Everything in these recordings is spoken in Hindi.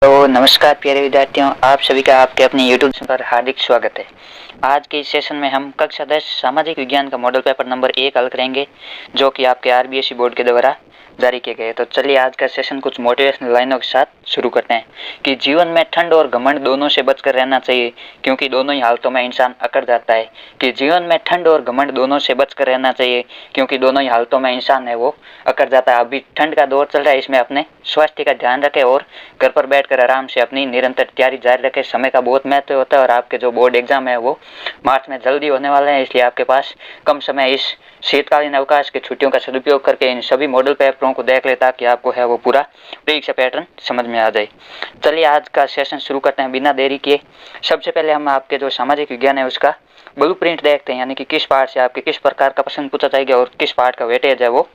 तो नमस्कार प्यारे विद्यार्थियों, आप सभी का आपके अपने YouTube पर हार्दिक स्वागत है। आज के इस सेशन में हम कक्षा 10 सामाजिक विज्ञान का मॉडल पेपर नंबर 1 हल करेंगे, जो कि आपके आरबीएसई बोर्ड के द्वारा जारी किए गए। तो चलिए आज का सेशन कुछ मोटिवेशनल लाइनों के साथ शुरू करते हैं कि जीवन में ठंड और घमंड दोनों से बचकर रहना चाहिए, क्योंकि दोनों ही हालतों में इंसान अकड़ जाता है। कि जीवन में ठंड और घमंड दोनों से बचकर रहना चाहिए, क्योंकि दोनों ही हालतों में इंसान है वो अकड़ जाता है। अभी ठंड का दौर चल रहा है, इसमें अपने स्वास्थ्य का ध्यान रखें और घर पर बैठकर आराम से अपनी निरंतर तैयारी जारी रखें। समय का बहुत महत्व होता है और आपके जो बोर्ड एग्जाम है वो मार्च में जल्दी होने वाले हैं, इसलिए आपके पास कम समय इस शीतकालीन अवकाश की छुट्टियों का सदुपयोग करके इन सभी मॉडल पेपरों को देख ले, ताकि आपको है वो पूरा परीक्षा पैटर्न समझ में आ जाए। चलिए आज का सेशन शुरू करते हैं बिना देरी किए। सबसे पहले हम आपके जो सामाजिक विज्ञान है उसका ब्लूप्रिंट देखते हैं, यानी कि किस पार्ट से आपके किस प्रकार का प्रश्न पूछा जाएगा और किस पार्ट का वेटेज है वो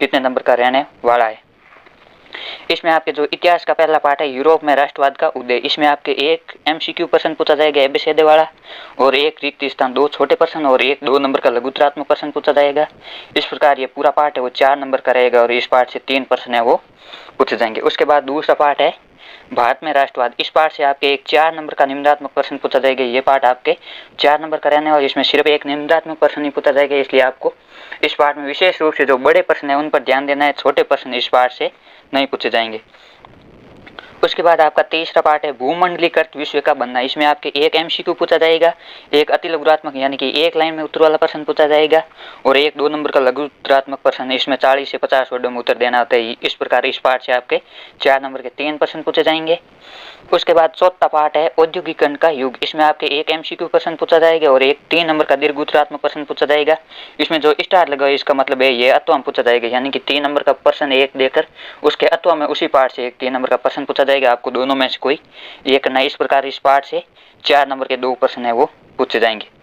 कितने नंबर का रहने वाला है। इसमें आपके जो इतिहास का पहला पार्ट है, यूरोप में राष्ट्रवाद का उदय, इसमें आपके एक एमसीक्यू प्रश्न पूछा जाएगा एबीसीडी वाला, और एक रिक्त स्थान 2 छोटे प्रश्न और एक 2 नंबर का लघुत्तरात्मक प्रश्न पूछा जाएगा। इस प्रकार ये पूरा पार्ट है वो 4 नंबर का रहेगा और इस पार्ट से 3 प्रश्न है वो पूछे जाएंगे। उसके बाद दूसरा पार्ट है भारत में राष्ट्रवाद, इस पार्ट से आपके एक 4 नंबर का निबंधात्मक प्रश्न पूछा जाएगा। ये पार्ट आपके 4 नंबर का रहने और इसमें सिर्फ एक निबंधात्मक प्रश्न ही पूछा जाएगा, इसलिए आपको इस पार्ट में विशेष रूप से जो बड़े प्रश्न है उन पर ध्यान देना है, छोटे प्रश्न इस पार्ट से नहीं पूछे जाएंगे। उसके बाद आपका तीसरा पार्ट है भूमंडलीकृत विश्व का बनना, इसमें आपके एक एमसीक्यू पूछा जाएगा, एक अति लघुत्तरात्मक यानी कि एक लाइन में उत्तर वाला प्रश्न पूछा जाएगा और एक 2 नंबर का लघुत्तरात्मक प्रश्न, इसमें 40 से 50 वर्डों में उत्तर देना होता है। इस प्रकार इस पार्ट से आपके 4 नंबर के 3 प्रश्न पूछे जाएंगे। उसके बाद चौथा पार्ट है औद्योगिकरण का युग, इसमें आपके एक एमसीक्यू प्रश्न पूछा जाएगा और एक 3 नंबर का दीर्घ उत्तरात्मक प्रश्न पूछा जाएगा। इसमें जो स्टार लगा है इसका मतलब है ये अथवा पूछा जाएगा, यानी कि 3 नंबर का प्रश्न एक देकर उसके अथवा में उसी पार्ट से एक 3 नंबर का प्रश्न पूछा जाएगा। आपको दोनों में से कोई एक करना है। इस प्रकार इस पार्ट से 4 नंबर के 2 प्रश्न है वो पूछे जाएंगे।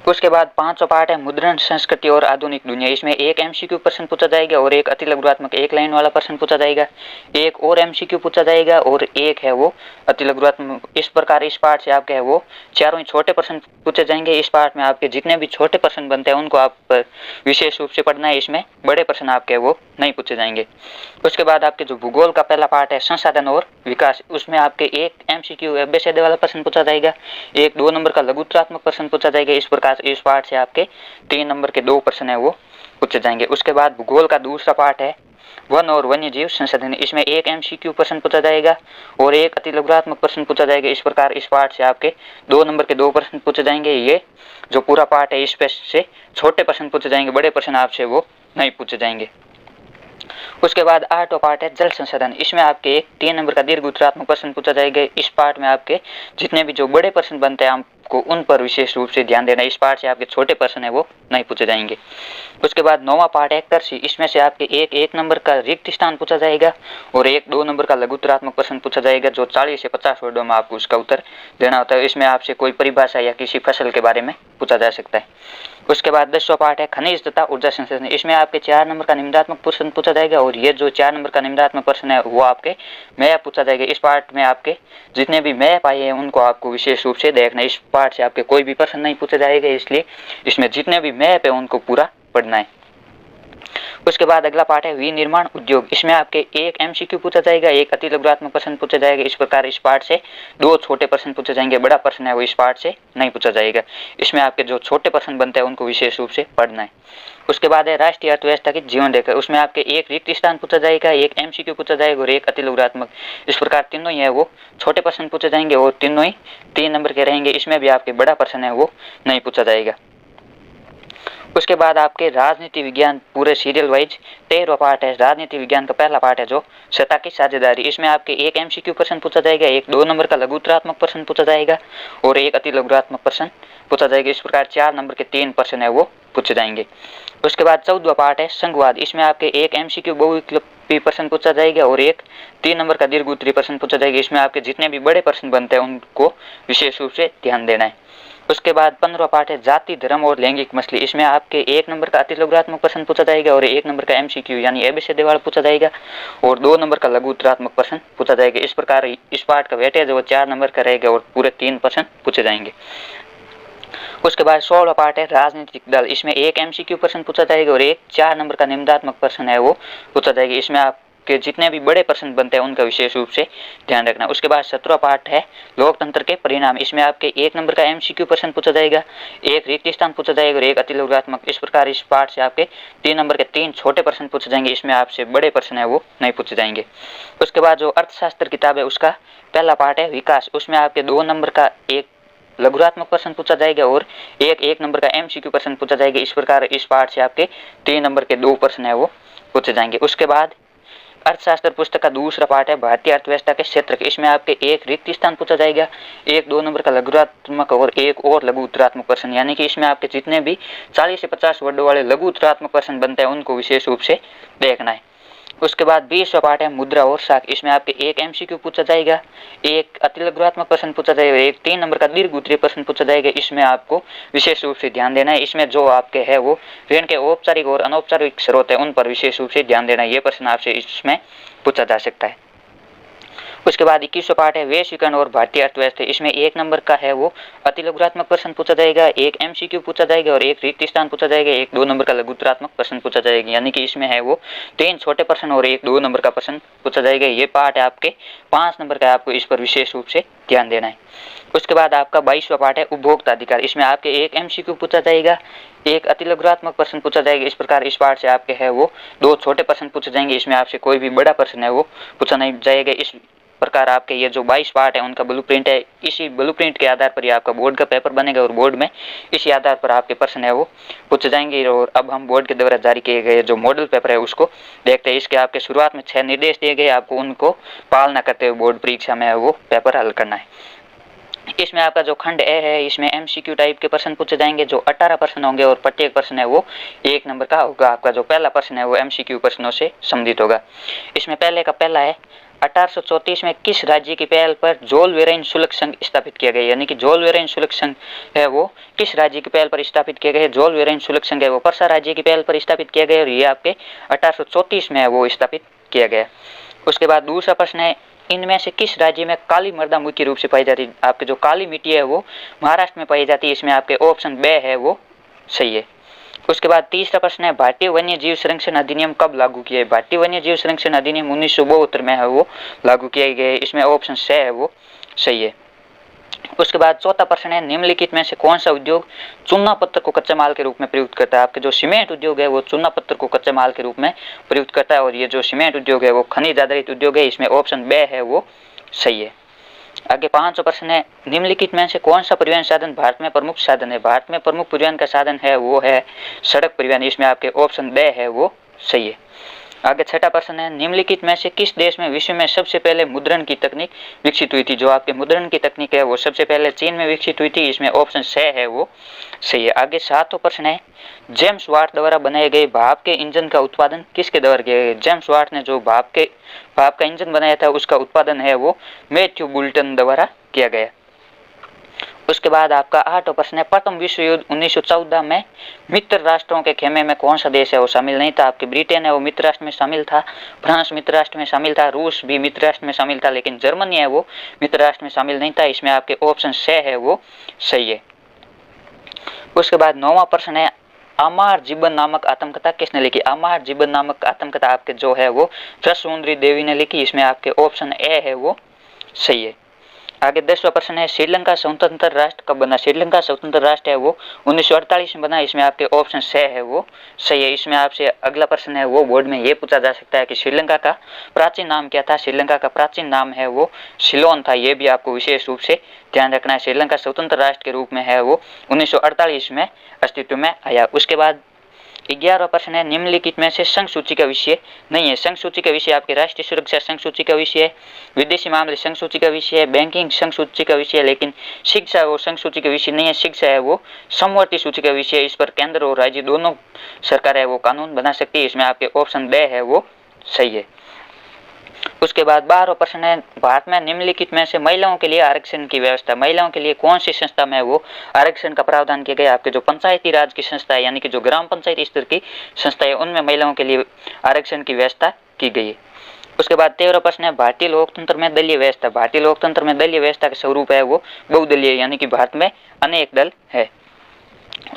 उसके बाद पांचवा पार्ट है मुद्रण संस्कृति और आधुनिक दुनिया, इसमें एक एमसीक्यू प्रश्न पूछा जाएगा और एक अति लघुत्तरात्मक एक लाइन वाला प्रश्न पूछा जाएगा, एक और एमसीक्यू पूछा जाएगा और एक है वो अति लघुत्तरात्मक। इस प्रकार इस पार्ट से आपके है वो चारों ही छोटे प्रश्न पूछे जाएंगे। इस पार्ट में आपके जितने भी छोटे प्रश्न बनते हैं उनको आप विशेष रूप से पढ़ना है, इसमें बड़े प्रश्न आपके वो नहीं पूछे जाएंगे। उसके बाद आपके जो भूगोल का पहला पार्ट है संसाधन और विकास, उसमें आपके एक एमसीक्यू एबीसीडी वाला प्रश्न पूछा जाएगा, एक 2 नंबर का लघुत्तरात्मक प्रश्न पूछा जाएगा। इस प्रकार इस पार्ट से आपके 3 नंबर के 2 प्रश्न है वो पूछे जाएंगे। उसके बाद भूगोल का दूसरा पार्ट है वन और वन्य जीव संसाधन, इसमें एक एमसीक्यू प्रश्न पूछा जाएगा और एक अति लघुत्तरात्मक प्रश्न पूछा जाएगा। इस प्रकार इस पार्ट से आपके 2 नंबर के 2 प्रश्न पूछे जाएंगे। ये जो पूरा पार्ट है इस पे से छोटे प्रश्न पूछे जाएंगे, बड़े प्रश्न आपसे वो नहीं पूछे जाएंगे। उसके बाद आठवां पार्ट है जल संसाधन, इसमें आपके एक 3 नंबर का दीर्घ उत्तरात्मक प्रश्न पूछा जाएगा। इस पार्ट में आपके जितने भी जो बड़े प्रश्न बनते हैं आपको उन पर विशेष रूप से ध्यान देना, इस पार्ट से आपके छोटे प्रश्न है वो नहीं पूछे जाएंगे। उसके बाद 9वां पार्ट है कृषि, इसमें से आपके एक नंबर का रिक्त स्थान पूछा जाएगा और एक 2 नंबर का लघुत्तरात्मक प्रश्न पूछा जाएगा, जो 40 से 50 वर्डों में आपको उसका उत्तर देना होता है। इसमें आपसे कोई परिभाषा या किसी फसल के बारे में पूछा जा सकता है। उसके बाद 10वां पार्ट है खनिज तथा ऊर्जा संसाधन, इसमें आपके 4 नंबर का निबंधात्मक प्रश्न पूछा जाएगा और ये जो 4 नंबर का निबंधात्मक प्रश्न है वो आपके मैप पूछा जाएगा। इस पार्ट में आपके जितने भी मैप आए हैं उनको आपको विशेष रूप से देखना है। इस पार्ट से आपके कोई भी प्रश्न नहीं पूछे जाएगा, इसलिए इसमें जितने भी मैप है उनको पूरा पढ़ना है। उसके बाद अगला पार्ट है विनिर्माण उद्योग, इसमें आपके एक एमसीक्यू पूछा जाएगा, एक अति लघुत्तरात्मक प्रश्न पूछा जाएगा। इस प्रकार इस पार्ट से 2 छोटे प्रश्न पूछे जाएंगे, बड़ा प्रश्न है वो इस पार्ट से नहीं पूछा जाएगा। इसमें आपके जो छोटे प्रश्न बनते हैं उनको विशेष रूप से पढ़ना है। उसके बाद है राष्ट्रीय अर्थव्यवस्था की जीवन रेखा, उसमें आपके एक रिक्त स्थान पूछा जाएगा, एक एमसीक्यू पूछा जाएगा और एक अति लघुत्तरात्मक। इस प्रकार तीनों ही है वो छोटे प्रश्न पूछे जाएंगे और तीनों ही 3 नंबर के रहेंगे। इसमें भी आपके बड़ा प्रश्न है वो नहीं पूछा जाएगा। उसके बाद आपके राजनीति विज्ञान पूरे सीरियल वाइज 13वां पार्ट है राजनीति विज्ञान का पहला पार्ट है जो सत्ता की साझेदारी, इसमें आपके एक एमसीक्यू प्रश्न पूछा जाएगा, एक 2 नंबर का लघुत्तरात्मक प्रश्न पूछा जाएगा और एक अति लघुत्तरात्मक प्रश्न पूछा जाएगा। इस प्रकार 4 नंबर के 3 प्रश्न है वो पूछे जाएंगे। उसके बाद 14वां पार्ट है संघवाद, इसमें आपके एक एमसीक्यू बहुविकल्पी प्रश्न पूछा जाएगा और एक 3 नंबर का दीर्घ उत्तरीय प्रश्न पूछा जाएगा। इसमें आपके जितने भी बड़े प्रश्न बनते हैं उनको विशेष रूप से ध्यान देना है। उसके बाद 15वां पार्ट है जाति धर्म और लैंगिक मसले, इसमें आपके 1 नंबर का अति लघुत्तरात्मक प्रश्न पूछा जाएगा और 1 नंबर का एमसीक्यू यानी एबीसीडी वाला पूछा जाएगा और 2 नंबर का लघु उत्तरात्मक प्रश्न पूछा जाएगा। इस प्रकार इस पार्ट का वेटेज वो 4 नंबर का रहेगा और पूरे 3 प्रश्न पूछे जाएंगे। उसके बाद 16वां पार्ट है राजनीतिक दल, इसमें एक एमसीक्यू प्रश्न पूछा जाएगा और एक 4 नंबर का निबंधात्मक प्रश्न है वो पूछा जाएगा। इसमें आप के जितने भी बड़े प्रश्न बनते हैं उनका विशेष रूप से ध्यान रखना। उसके बाद 17वां पार्ट है लोकतंत्र के परिणाम। इसमें आपके 1 नंबर का MCQ प्रश्न पूछा जाएगा, एक रिक्त स्थान पूछा जाएगा और एक अतिलघुत्मक। इस प्रकार इस पार्ट से आपके 3 नंबर के 3 छोटे प्रश्न पूछे जाएंगे। इसमें आपसे बड़े प्रश्न है वो नहीं पूछे जाएंगे। उसके बाद जो अर्थशास्त्र किताब है उसका पहला पार्ट है विकास। उसमें आपके 2 नंबर का एक लघुत्मक प्रश्न पूछा जाएगा और एक नंबर का MCQ प्रश्न पूछा जाएगा। इस प्रकार इस पार्ट से आपके 3 नंबर के 2 प्रश्न है वो पूछे जाएंगे। उसके बाद अर्थशास्त्र पुस्तक का दूसरा पार्ट है भारतीय अर्थव्यवस्था के क्षेत्र के। इसमें आपके एक रिक्त स्थान पूछा जाएगा, एक 2 नंबर का लघुत्मक और एक और लघु उत्तरात्मक प्रश्न, यानी कि इसमें आपके जितने भी 40 से 50 वर्डों वाले लघु उत्तरात्मक प्रश्न बनते हैं उनको विशेष रूप से देखना है। उसके बाद 20वां पार्ट है मुद्रा और साख। इसमें आपके एक MCQ पूछा जाएगा, एक अतिलघुत्मक प्रश्न पूछा जाएगा, एक 3 नंबर का दीर्घ उत्तरीय प्रश्न पूछा जाएगा। इसमें आपको विशेष रूप से ध्यान देना है। इसमें जो आपके है वो ऋण के औपचारिक और अनौपचारिक स्रोत है उन पर विशेष रूप से ध्यान देना है। ये प्रश्न आपसे इसमें पूछा जा सकता है। उसके बाद 21वां पार्ट है वैश्वीकरण और भारतीय अर्थव्यवस्था। इसमें 1 नंबर का है वो अतिलघुत्मक प्रश्न पूछा जाएगा, एक MCQ पूछा जाएगा और एक रिक्त स्थान पूछा जाएगा, एक 2 नंबर का लघुत्तरात्मक प्रश्न पूछा जाएगा, यानी कि इसमें है वो 3 छोटे प्रश्न और एक 2 नंबर का प्रश्न पूछा जाएगा। ये पार्ट है आपके 5 नंबर का, आपको इस पर विशेष रूप से ध्यान देना है। उसके बाद आपका 22वां पार्ट है उपभोक्ता अधिकार। इसमें आपके एक MCQ पूछा जाएगा, एक अतिलघुत्मक प्रश्न पूछा जाएगा। इस प्रकार इस पार्ट से आपके है वो 2 छोटे प्रश्न पूछे जाएंगे। इसमें आपसे कोई भी बड़ा प्रश्न है वो पूछा नहीं जाएगा। इस प्रकार आपके ये जो 22 पार्ट है उनका ब्लूप्रिंट है। इसी ब्लूप्रिंट के आधार पर ही आपका बोर्ड का पेपर बनेगा और बोर्ड में इसी आधार पर आपके प्रश्न है वो पूछे जाएंगे। और अब हम बोर्ड के द्वारा जारी किए गए जो मॉडल पेपर है उसको देखते हैं। इसके आपके शुरुआत में 6 निर्देश दिए गए, आपको उनको पालना करते हुए बोर्ड परीक्षा में वो पेपर हल करना है। इसमें आपका जो खंड ए है इसमें MCQ टाइप के प्रश्न पूछे जाएंगे जो 18 प्रश्न होंगे और प्रत्येक प्रश्न है वो 1 नंबर का होगा। आपका जो पहला प्रश्न है वो MCQ प्रश्नों से संबंधित होगा। इसमें पहले का पहला है 1834 में किस राज्य की पहल पर जोल वेराइन शुल्क संघ स्थापित किया गया, यानी कि जोल वेराइन शुल्क संघ है वो किस राज्य की पहल पर स्थापित किया गया है। जोल वेराइन शुल्क संघ है वो परसा राज्य की पहल पर स्थापित किया गया और ये आपके 1834 में है वो स्थापित किया गया। उसके बाद दूसरा प्रश्न है इनमें से किस राज्य में काली मृदा मुख्य रूप से पाई जाती है। आपके जो काली मिट्टी है वो महाराष्ट्र में पाई जाती है। इसमें आपके ऑप्शन बे है वो सही है। उसके बाद तीसरा प्रश्न है भारतीय वन्य जीव संरक्षण अधिनियम कब लागू किया है। भारतीय वन्य जीव संरक्षण अधिनियम 1972 में है वो लागू किया गया है। इसमें ऑप्शन सी है वो सही है। उसके बाद चौथा प्रश्न है निम्नलिखित में से कौन सा उद्योग चूना पत्थर को कच्चे माल के रूप में प्रयुक्त करता है। आपके जो सीमेंट उद्योग है वो चूना पत्थर को कच्चे माल के रूप में प्रयुक्त करता है और ये जो सीमेंट उद्योग है वो खनिज आधारित उद्योग है। इसमें ऑप्शन बे है वो सही है। आगे 5वां प्रश्न है निम्नलिखित में से कौन सा परिवहन साधन भारत में प्रमुख साधन है। भारत में प्रमुख परिवहन का साधन है वो है सड़क परिवहन। इसमें आपके ऑप्शन बे है वो सही है। आगे 6वां प्रश्न है निम्नलिखित में से किस देश में विश्व में सबसे पहले मुद्रण की तकनीक विकसित हुई थी। जो आपके मुद्रण की तकनीक है वो सबसे पहले चीन में विकसित हुई थी। इसमें ऑप्शन सी है वो सही है। आगे 7वां प्रश्न है जेम्स वाट द्वारा बनाए गए भाप के इंजन का उत्पादन किसके द्वारा किया गया। जेम्स वाट ने जो भाप का इंजन बनाया था उसका उत्पादन है वो मैथ्यू बुल्टन द्वारा किया गया। उसके बाद आपका 8वां प्रश्न है प्रथम विश्व युद्ध 1914 में मित्र राष्ट्रों के खेमे में कौन सा देश है वो शामिल नहीं था। आपके ब्रिटेन है वो मित्र राष्ट्र में शामिल था, फ्रांस मित्र राष्ट्र में शामिल था, रूस भी मित्र राष्ट्र में शामिल था, लेकिन जर्मनी है वो मित्र राष्ट्र में शामिल नहीं था। इसमें आपके ऑप्शन सी है वो सही है। उसके बाद 9वां प्रश्न है अमार जीवन नामक आत्मकथा किसने लिखी। अमार जीवन नामक आत्मकथा आपके जो है वो प्रसूंदरी देवी ने लिखी। इसमें आपके ऑप्शन ए है वो सही है। आगे 10वां प्रश्न है श्रीलंका स्वतंत्र राष्ट्र कब बना। श्रीलंका स्वतंत्र राष्ट्र है वो 1948 में बना। इसमें आपके ऑप्शन सी है वो सही है। इसमें आपसे अगला प्रश्न है वो बोर्ड में ये पूछा जा सकता है कि श्रीलंका का प्राचीन नाम क्या था। श्रीलंका का प्राचीन नाम है वो सिलोन था। ये भी आपको विशेष रूप से ध्यान रखना है। श्रीलंका स्वतंत्र राष्ट्र के रूप में है वो 1948 में अस्तित्व में आया। उसके बाद 11वां प्रश्न है निम्नलिखित में से संघ सूची का विषय नहीं है। संघ सूची का विषय आपके राष्ट्रीय सुरक्षा संघ सूची का विषय है, विदेशी मामले संघ सूची का विषय है, बैंकिंग संघ सूची का विषय है, लेकिन शिक्षा वो संघ सूची का विषय नहीं है। शिक्षा है वो समवर्ती सूची का विषय है। इस पर केंद्र और राज्य दोनों सरकार है वो कानून बना सकती है। इसमें आपके ऑप्शन बे है वो सही है। उसके बाद 12वां प्रश्न है भारत में निम्नलिखित में से महिलाओं के लिए आरक्षण की व्यवस्था। महिलाओं के लिए कौन सी संस्था में वो आरक्षण का प्रावधान किया गया। आपके जो पंचायती राज की संस्था है यानी कि जो ग्राम पंचायत स्तर की संस्था है उनमें महिलाओं के लिए आरक्षण की व्यवस्था की गई है। उसके बाद 13वां प्रश्न है भारतीय लोकतंत्र में दलीय व्यवस्था। भारतीय लोकतंत्र में दलीय व्यवस्था का स्वरूप है वो बहुदलीय, यानी कि भारत में अनेक दल है।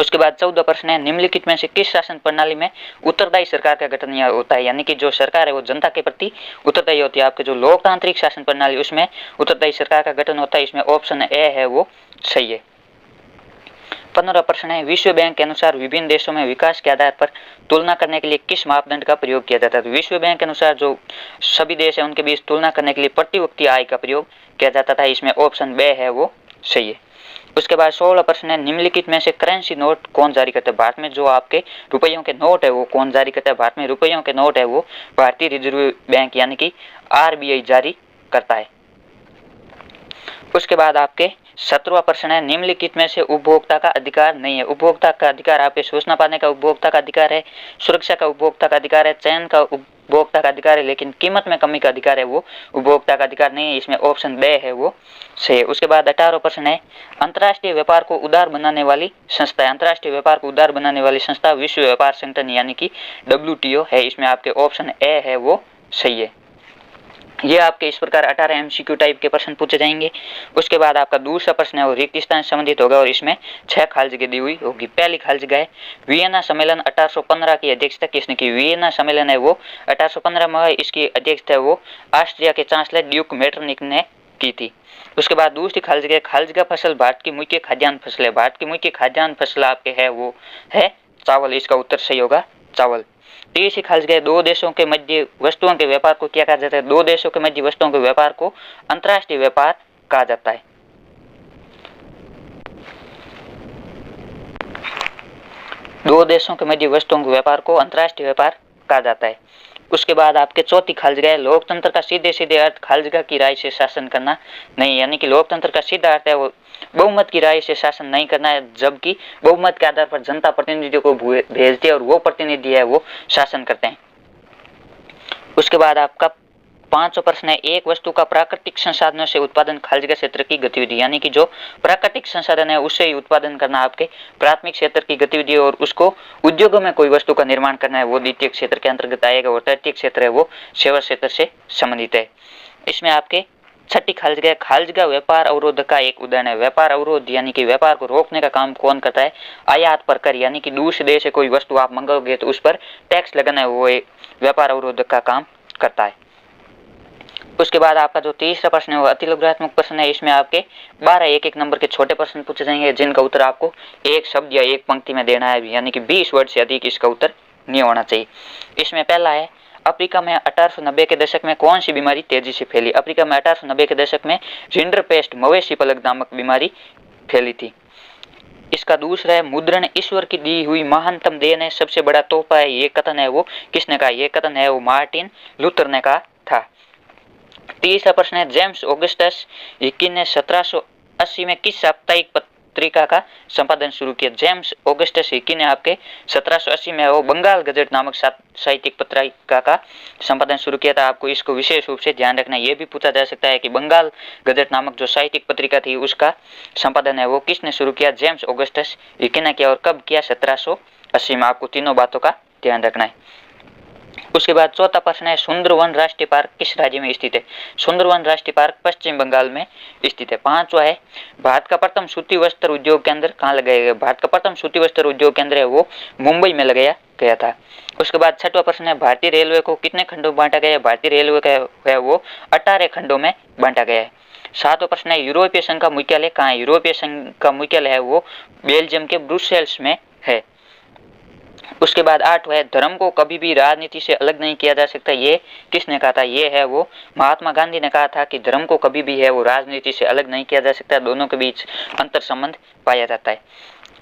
उसके बाद 14 प्रश्न है, निम्नलिखित में से किस शासन प्रणाली में उत्तरदायी सरकार का गठन होता है, यानी कि जो सरकार है वो जनता के प्रति उत्तरदायी होती है। आपके जो लोकतांत्रिक शासन प्रणाली उसमें उत्तरदायी सरकार का गठन होता है। इसमें ऑप्शन ए है वो सही है। 15 प्रश्न है, विश्व बैंक के अनुसार विभिन्न देशों में विकास के आधार पर तुलना करने के लिए किस मापदंड का प्रयोग किया जाता है। तो विश्व बैंक के अनुसार जो सभी देश है उनके बीच तुलना करने के लिए प्रति व्यक्ति आय का प्रयोग किया जाता था। इसमें ऑप्शन बे है वो सही है। उसके बाद 16 प्रश्न है, निम्नलिखित में से करेंसी नोट कौन जारी करता है। भारत में जो आपके रुपयों के नोट है वो कौन जारी करता है। भारत में रुपयों के नोट है वो भारतीय रिजर्व बैंक यानी कि आरबीआई जारी करता है। उसके बाद आपके 17वां प्रश्न है, निम्नलिखित में से उपभोक्ता का अधिकार नहीं है। उपभोक्ता का अधिकार आपके सूचना पाने का उपभोक्ता का अधिकार है, सुरक्षा का उपभोक्ता का अधिकार है, चयन का उपभोक्ता का अधिकार है, लेकिन कीमत में कमी का अधिकार है वो उपभोक्ता का अधिकार नहीं है। इसमें ऑप्शन बे है वो सही है। उसके बाद 18वां प्रश्न है, अंतर्राष्ट्रीय व्यापार को उदार बनाने वाली संस्था है। अंतर्राष्ट्रीय व्यापार को उदार बनाने वाली संस्था विश्व व्यापार संगठन यानी कि WTO है। इसमें आपके ऑप्शन ए है वो सही है। ये आपके इस प्रकार 18 MCQ टाइप के प्रश्न पूछे जाएंगे। उसके बाद आपका दूसरा प्रश्न है वो रिक्त स्थान से संबंधित होगा और इसमें 6 खाली जगह दी हुई होगी। पहली खाली जगह है, वियना सम्मेलन 1815 की अध्यक्षता किसने की। वियना सम्मेलन है वो 1815 में, इसकी अध्यक्षता है वो ऑस्ट्रिया के चांसलर ड्यूक मेटरनिक ने की थी। उसके बाद दूसरी खाली जगह फसल भारत की मुख्य खाद्यान्न फसल है। भारत की मुख्य खाद्यान्न फसल आपके है वो है चावल। इसका उत्तर सही होगा चावल। तीसरी खाली जगह, दो देशों के मध्य वस्तुओं के व्यापार को क्या कहा जाता है। दो देशों के मध्य वस्तुओं के व्यापार को अंतर्राष्ट्रीय व्यापार कहा जाता है। दो देशों के मध्य वस्तुओं के व्यापार को अंतर्राष्ट्रीय व्यापार कहा जाता है। उसके बाद आपके चौथी खाली जगह है, लोकतंत्र का सीधे सीधे अर्थ खाली जगह की राय से शासन करना नहीं, यानी कि लोकतंत्र का सीधा अर्थ है वो बहुमत की राय से शासन नहीं करना है, जबकि बहुमत के आधार पर जनता प्रतिनिधियों को भेजती है और वो प्रतिनिधि है वो शासन करते हैं। उसके बाद आपका 5वां प्रश्न है, एक वस्तु का प्राकृतिक संसाधनों से उत्पादन खाली जगह क्षेत्र की गतिविधि, यानी कि जो प्राकृतिक संसाधन है उससे ही उत्पादन करना आपके प्राथमिक क्षेत्र की गतिविधि और उसको उद्योगों में कोई वस्तु का निर्माण करना है वो द्वितीय क्षेत्र के अंतर्गत आएगा और तृतीय क्षेत्र है वो सेवा क्षेत्र से संबंधित है। इसमें आपके छठी खाली जगह व्यापार अवरोध का एक उदाहरण है। व्यापार अवरोध यानी कि व्यापार को रोकने का काम कौन करता है। आयात पर कर, यानी कि दूसरे देश से कोई वस्तु आप मंगाओगे तो उस पर टैक्स लगाना है वो एक व्यापार अवरोध का काम करता है। उसके बाद आपका जो तीसरा प्रश्न है वो अतिलघुत्मक प्रश्न है। इसमें आपके 12 एक नंबर के छोटे प्रश्न पूछे जाएंगे जिनका उत्तर आपको एक शब्द या एक पंक्ति में देना है, यानी कि 20 वर्ड से अधिक इसका उत्तर नहीं होना चाहिए। इसमें पहला है, अफ्रीका में 1890 के दशक में कौन सी बीमारी तेजी से फैली। अफ्रीका में 1890 के दशक में रिंडरपेस्ट मवेशी प्लग नामक बीमारी फैली थी। इसका दूसरा है, मुद्रण ईश्वर की दी हुई महानतम देन है, सबसे बड़ा तोहफा है, ये कथन है वो किसने कहा। ये कथन है वो मार्टिन लूथर ने कहा था। तीसरा प्रश्न है, जेम्स ऑगस्टस हिकिन ने 1780 में किस साप्ताहिक पत्रिका का संपादन शुरू किया। जेम्स ऑगस्टस हिकिन ने आपके 1780 में वो बंगाल गजट नामक साहित्यिक पत्रिका का संपादन शुरू किया था। आपको इसको विशेष रूप से ध्यान रखना। यह भी पूछा जा सकता है कि बंगाल गजट नामक जो साहित्यिक पत्रिका थी उसका संपादन है वो किसने शुरू किया। जेम्स ऑगस्टस हिकिन ने किया और कब किया, 1780 में। आपको तीनों बातों का ध्यान रखना है। उसके बाद चौथा प्रश्न है, सुंदरवन राष्ट्रीय पार्क किस राज्य में स्थित है। सुंदरवन राष्ट्रीय पार्क पश्चिम बंगाल में स्थित है। पांचवा है, भारत का प्रथम सूती वस्त्र उद्योग केंद्र कहाँ लगाया गया। भारत का प्रथम सूती वस्त्र उद्योग केंद्र है वो मुंबई में लगाया गया था। उसके बाद छठवां प्रश्न है, भारतीय रेलवे को कितने खंडों में बांटा गया है। भारतीय रेलवे का है वो 18 खंडों में बांटा गया है। सातवां प्रश्न है, यूरोपीय संघ का मुख्यालय कहाँ है। यूरोपीय संघ का मुख्यालय है वो बेल्जियम के ब्रुसेल्स में है। उसके बाद 8वां है, धर्म को कभी भी राजनीति से अलग नहीं किया जा सकता। ये किसने कहा था। ये है वो महात्मा गांधी ने कहा था कि धर्म को कभी भी है वो राजनीति से अलग नहीं किया जा सकता, दोनों के बीच अंतर संबंध पाया जाता है।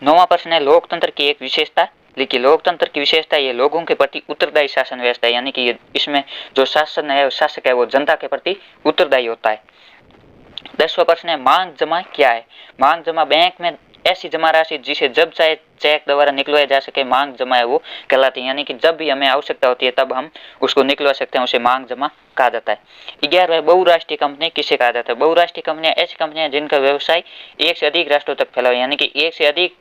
9वां प्रश्न है, लोकतंत्र की एक विशेषता लिखिए। लोकतंत्र की विशेषता ये लोगों के प्रति उत्तरदायी शासन व्यवस्था है, यानी कि इसमें जो शासन है शासक है वो जनता के प्रति उत्तरदायी होता है। 10वां प्रश्न है, मांग जमा क्या है। मांग जमा बैंक में ऐसी जमा राशि जिसे जब चाहे चेक द्वारा निकलवाया जा सके, मांग जमा है वो कहलाती है, यानी कि जब भी हमें आवश्यकता होती है तब हम उसको निकलवा सकते हैं, उसे मांग जमा कहा जाता है। 11वां, बहुराष्ट्रीय कंपनी किसे कहा जाता है। बहुराष्ट्रीय कंपनियां ऐसी कंपनियां जिनका व्यवसाय एक से अधिक राष्ट्रों तक फैला हुआ है, यानी कि एक से अधिक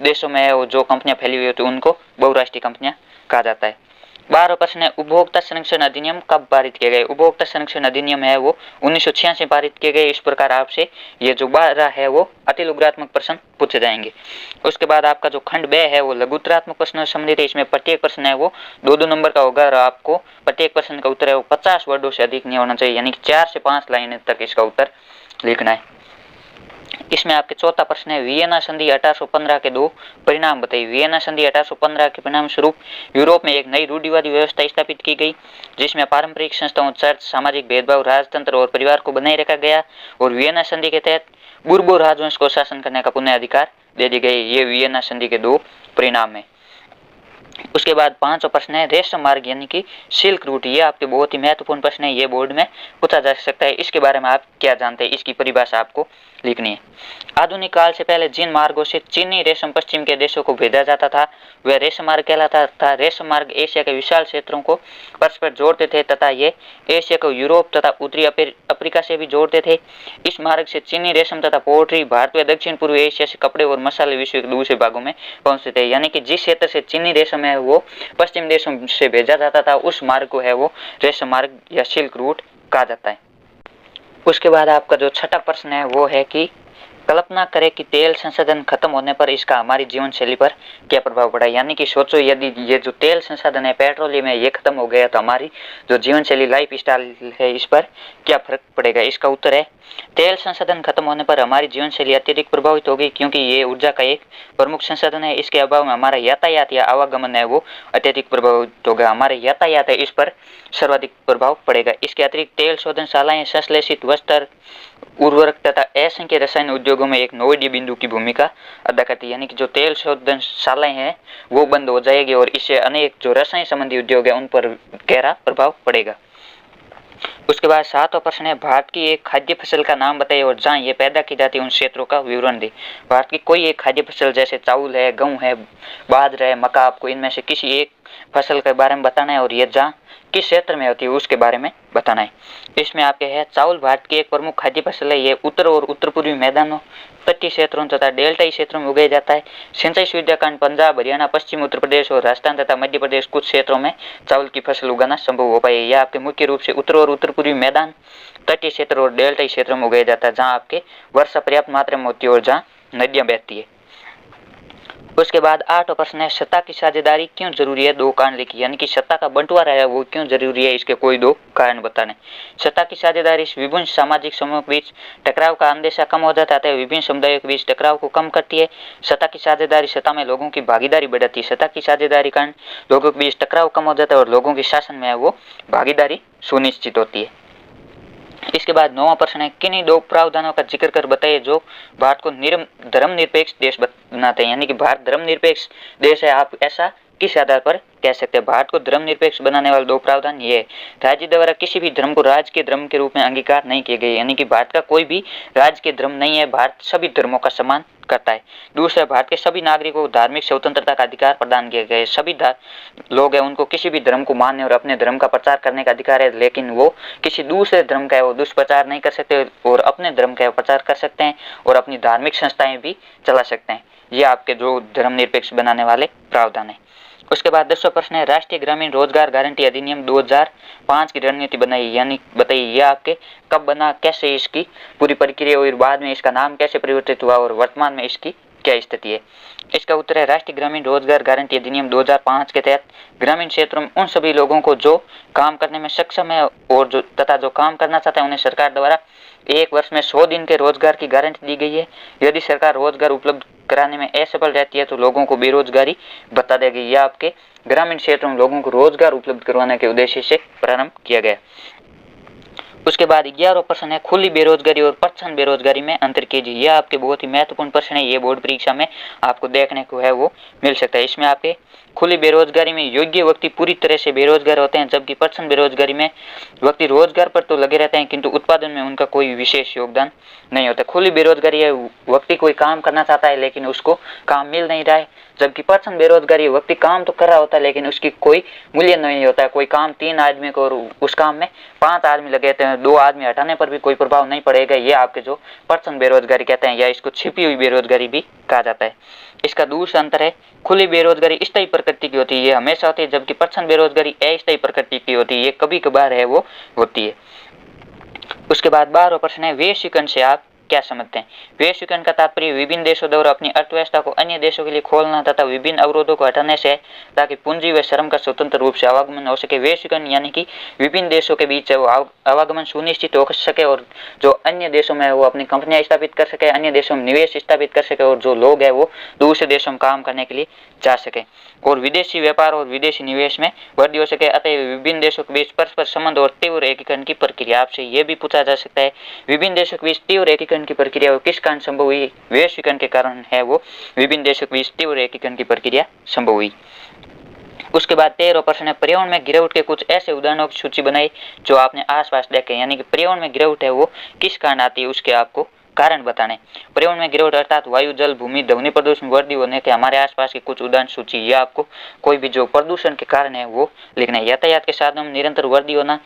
देशों में जो कंपनियां फैली हुई होती है उनको बहुराष्ट्रीय कंपनियां कहा जाता है। 12वां प्रश्न है उपभोक्ता संरक्षण अधिनियम कब पारित किए गए। उपभोक्ता संरक्षण अधिनियम है वो 1986 में पारित किए गए। इस प्रकार आपसे ये जो 12 है वो अति लघुत्तरात्मक प्रश्न पूछे जाएंगे। उसके बाद आपका जो खंड 2 है वो लघुत्तरात्मक प्रश्नों से संबंधित है। इसमें प्रत्येक प्रश्न है वो 2-2 नंबर का होगा और आपको प्रत्येक प्रश्न का उत्तर है वो 50 वर्डों से अधिक नहीं होना चाहिए, यानी कि 4 से 5 लाइन तक इसका उत्तर लिखना है। इसमें आपके चौथा प्रश्न है वियना संधि 1815 के 2 परिणाम बताइए। वियना संधि 1815 के परिणाम स्वरूप यूरोप में एक नई रूढ़िवादी व्यवस्था स्थापित की गई, जिसमें पारंपरिक संस्थाओं, चर्च, सामाजिक भेदभाव, राजतंत्र और परिवार को बनाए रखा गया और वियना संधि के तहत बुर्बो राजवंश को शासन करने का पुनः अधिकार दे दी गई। ये वियना संधि के 2 परिणाम है। उसके बाद 5वां प्रश्न है रेशम मार्ग यानी कि सिल्क रूट। ये आपके बहुत ही महत्वपूर्ण प्रश्न है, ये बोर्ड में पूछा जा सकता है। इसके बारे में आप क्या जानते हैं, इसकी परिभाषा आपको लिखनी है। आधुनिक काल से पहले जिन मार्गों से चीनी रेशम पश्चिम के देशों को भेजा जाता था वह रेशम मार्ग कहलाता था। रेशम मार्ग एशिया के विशाल क्षेत्रों को परस्पर जोड़ते थे तथा ये एशिया को यूरोप तथा उत्तरी अफ्रीका से भी जोड़ते थे। इस मार्ग से चीनी रेशम तथा पोल्ट्री भारत व दक्षिण पूर्व एशिया से कपड़े और मसाले विश्व के दूसरे भागों में पहुंचते थे, यानी कि जिस क्षेत्र से चीनी रेशम है वो पश्चिम देशों से भेजा जाता था उस मार्ग को है वो रेशम मार्ग या सिल्क रूट कहा जाता है। उसके बाद आपका जो छठा प्रश्न है वो है कि कल्पना करें कि तेल संसाधन खत्म होने पर इसका हमारी जीवन शैली पर क्या प्रभाव पड़ा। यानी कि सोचो यदि ये जो तेल संसाधन है पेट्रोलियम है ये खत्म हो गया तो हमारी जो जीवन शैली लाइफ स्टाइल है इस पर क्या फर्क पड़ेगा। इसका उत्तर है तेल संसाधन खत्म होने पर हमारी जीवन शैली अत्यधिक प्रभावित होगी, क्योंकि ये ऊर्जा का एक प्रमुख संसाधन है। इसके अभाव में हमारा यातायात या आवागमन है वो अत्यधिक प्रभावित होगा। हमारे यातायात है इस पर सर्वाधिक प्रभाव पड़ेगा। इसके अतिरिक्त तेल शोधनशालाएं, संश्लेषित वस्त्र, उर्वरक तथा असंख्य रसायन उद्योगों में एक नोडीय बिंदु की भूमिका अदा करती है। यानी कि जो तेल शोधनशालाएं हैं वो बंद हो जाएगी और इससे अनेक जो रसायन संबंधी उद्योग है उन पर गहरा प्रभाव पड़ेगा। उसके बाद 7वां प्रश्न है भारत की एक खाद्य फसल का नाम बताइए और जहाँ ये पैदा की जाती है उन क्षेत्रों का विवरण दें। भारत की कोई एक खाद्य फसल जैसे चावल है, गेहूं है, बाजरा है, मक्का, आपको इनमें से किसी एक फसल के बारे में बताना है और ये जहाँ किस क्षेत्र में होती है उसके बारे में बताना है। इसमें आपके है चावल भारत की एक प्रमुख खाद्य फसल है। ये उत्तर और उत्तर पूर्वी मैदानों, तटीय क्षेत्रों तथा डेल्टाई क्षेत्रों में उगाया जाता है। सिंचाई सुविधा कारण पंजाब, हरियाणा, पश्चिम उत्तर प्रदेश और राजस्थान तथा मध्य प्रदेश कुछ क्षेत्रों में चावल की फसल उगाना संभव हो पाए। यह आपके मुख्य रूप से उत्तर और उत्तर पूर्वी मैदान, तटीय क्षेत्र और डेल्टाई क्षेत्रों में उगाया जाता है, जहाँ आपके वर्षा पर्याप्त मात्रा में होती है और जहाँ नदियाँ बहती है। उसके बाद 8वां प्रश्न है सत्ता की साझेदारी क्यों जरूरी है, 2 कारण लिखिए। यानी कि सत्ता का बंटवारा है वो क्यों जरूरी है, इसके कोई 2 कारण बताने। सत्ता की साझेदारी विभिन्न सामाजिक समूहों के बीच टकराव का अंदेशा कम हो जाता है, विभिन्न समुदायों के बीच टकराव को कम करती है। सत्ता की साझेदारी सत्ता में लोगों की भागीदारी बढ़ाती है। सत्ता की साझेदारी कारण लोगों के बीच टकराव कम हो जाता है और लोगों के शासन में वो भागीदारी सुनिश्चित होती है। इसके बाद 9वां प्रश्न है किन्हीं 2 प्रावधानों का जिक्र कर बताइए जो भारत को धर्मनिरपेक्ष देश बनाते हैं। यानी कि भारत धर्मनिरपेक्ष देश है, आप ऐसा किस आधार पर कह सकते हैं। भारत को धर्मनिरपेक्ष बनाने वाले 2 प्रावधान ये है राज्य द्वारा किसी भी धर्म को राज्य के धर्म के रूप में अंगीकार नहीं किए गए। यानी कि भारत का कोई भी राज्य के धर्म नहीं है, भारत सभी धर्मों का सम्मान करता है। दूसरा, भारत के सभी नागरिकों को धार्मिक स्वतंत्रता का अधिकार प्रदान किए गए। सभी लोग हैं उनको किसी भी धर्म को मानने और अपने धर्म का प्रचार करने का अधिकार है, लेकिन वो किसी दूसरे धर्म का है वो दुष्प्रचार नहीं कर सकते और अपने धर्म का प्रचार कर सकते हैं और अपनी धार्मिक संस्थाएं भी चला सकते हैं। ये आपके जो धर्मनिरपेक्ष बनाने वाले प्रावधान है। उसके बाद 10वां प्रश्न है राष्ट्रीय ग्रामीण रोजगार गारंटी अधिनियम 2005 की रणनीति बनाई, यानी बताइए ये आपके कब बना, कैसे इसकी पूरी प्रक्रिया हुई, बाद में इसका नाम कैसे परिवर्तित हुआ और वर्तमान में इसकी क्या स्थिति है। इसका उत्तर है राष्ट्रीय ग्रामीण रोजगार गारंटी अधिनियम 2005 के तहत ग्रामीण क्षेत्रों में उन सभी लोगों को जो काम करने में सक्षम है और जो काम करना चाहते हैं उन्हें सरकार द्वारा 1 वर्ष में 100 दिन के रोजगार की गारंटी दी गई है। यदि सरकार रोजगार उपलब्ध कराने में असफल रहती है तो लोगों को बेरोजगारी बता देगी। यह आपके ग्रामीण क्षेत्रों में लोगों को रोजगार उपलब्ध करवाने के उद्देश्य से प्रारंभ किया गया। उसके बाद 11वां प्रश्न है खुली बेरोजगारी और प्रच्छन्न बेरोजगारी में अंतर कीजिए। यह आपके बहुत ही महत्वपूर्ण प्रश्न है, ये बोर्ड परीक्षा में आपको देखने को है वो मिल सकता है। इसमें आपके खुली बेरोजगारी में योग्य व्यक्ति पूरी तरह से बेरोजगार होते हैं, जबकि प्रच्छन्न बेरोजगारी में व्यक्ति रोजगार पर तो लगे रहते हैं किंतु उत्पादन में उनका कोई विशेष योगदान नहीं होता। खुली बेरोजगारी है व्यक्ति कोई काम करना चाहता है लेकिन उसको काम मिल नहीं रहा है, जबकि प्रच्छन्न बेरोजगारी व्यक्ति काम तो कर रहा होता है लेकिन उसकी कोई मूल्य नहीं होता है। कोई काम 3 आदमी को और उस काम में 5 आदमी लगे थे दो आदमी हटाने पर भी कोई प्रभाव नहीं पड़ेगा। ये आपके जो परछन बेरोजगारी कहते हैं, या इसको छिपी हुई बेरोजगारी भी कहा जाता है। इसका दूसरा अंतर है, खुली बेरोजगारी स्थायी प्रकृति की होती है, ये हमेशा होती है, जबकि परछन बेरोजगारी अस्थायी प्रकृति की होती है, ये कभी कभार है वो होती है। उसके बाद 12वां प्रश्न है, वैश्वीकरण से आप क्या समझते हैं? वैश्वीकरण का तात्पर्य विभिन्न देशों द्वारा अपनी अर्थव्यवस्था को अन्य देशों के लिए खोलना तथा विभिन्न अवरोधों को हटाने से, ताकि पूंजी व श्रम का स्वतंत्र रूप से आवागमन हो सके। वैश्वीकरण यानी कि विभिन्न देशों के बीच वो आवागमन सुनिश्चित हो सके, और जो अन्य देशों में वो अपनी कंपनियां स्थापित कर सके, अन्य देशों में निवेश स्थापित कर सके, और जो लोग हैं वो दूसरे देशों में काम करने के लिए जा सके, और विदेशी व्यापार और विदेशी निवेश में वृद्धि हो सके। अतः विभिन्न देशों के बीच परस्पर संबंध और तीव्र एकीकरण की प्रक्रिया। आपसे ये भी पूछा जा सकता है, विभिन्न देशों के बीच तीव्र एकीकरण की प्रक्रिया वो किस कारण संभव हुई? वैश्वीकरण के कारण है वो विभिन्न देशों के बीच तीव्र एकीकरण की प्रक्रिया संभव हुई। उसके बाद 13वां प्रश्न है, पर्यावरण में गिरावट के कुछ ऐसे उदाहरणों की सूची बनाई जो आपने आसपास देखे, यानी कि पर्यावरण में गिरावट है वो किस कारण आती है, उसके आपको कारण बताने। पर्यावरण में गिरावट अर्थात वायु, जल, भूमि, ध्वनि प्रदूषण वृद्धि होने के हमारे आसपास की कुछ उदाहरण सूची। ये आपको कोई भी जो प्रदूषण के कारण है वो लिखना है। यातायात के साधनों में निरंतर वृद्धि होना,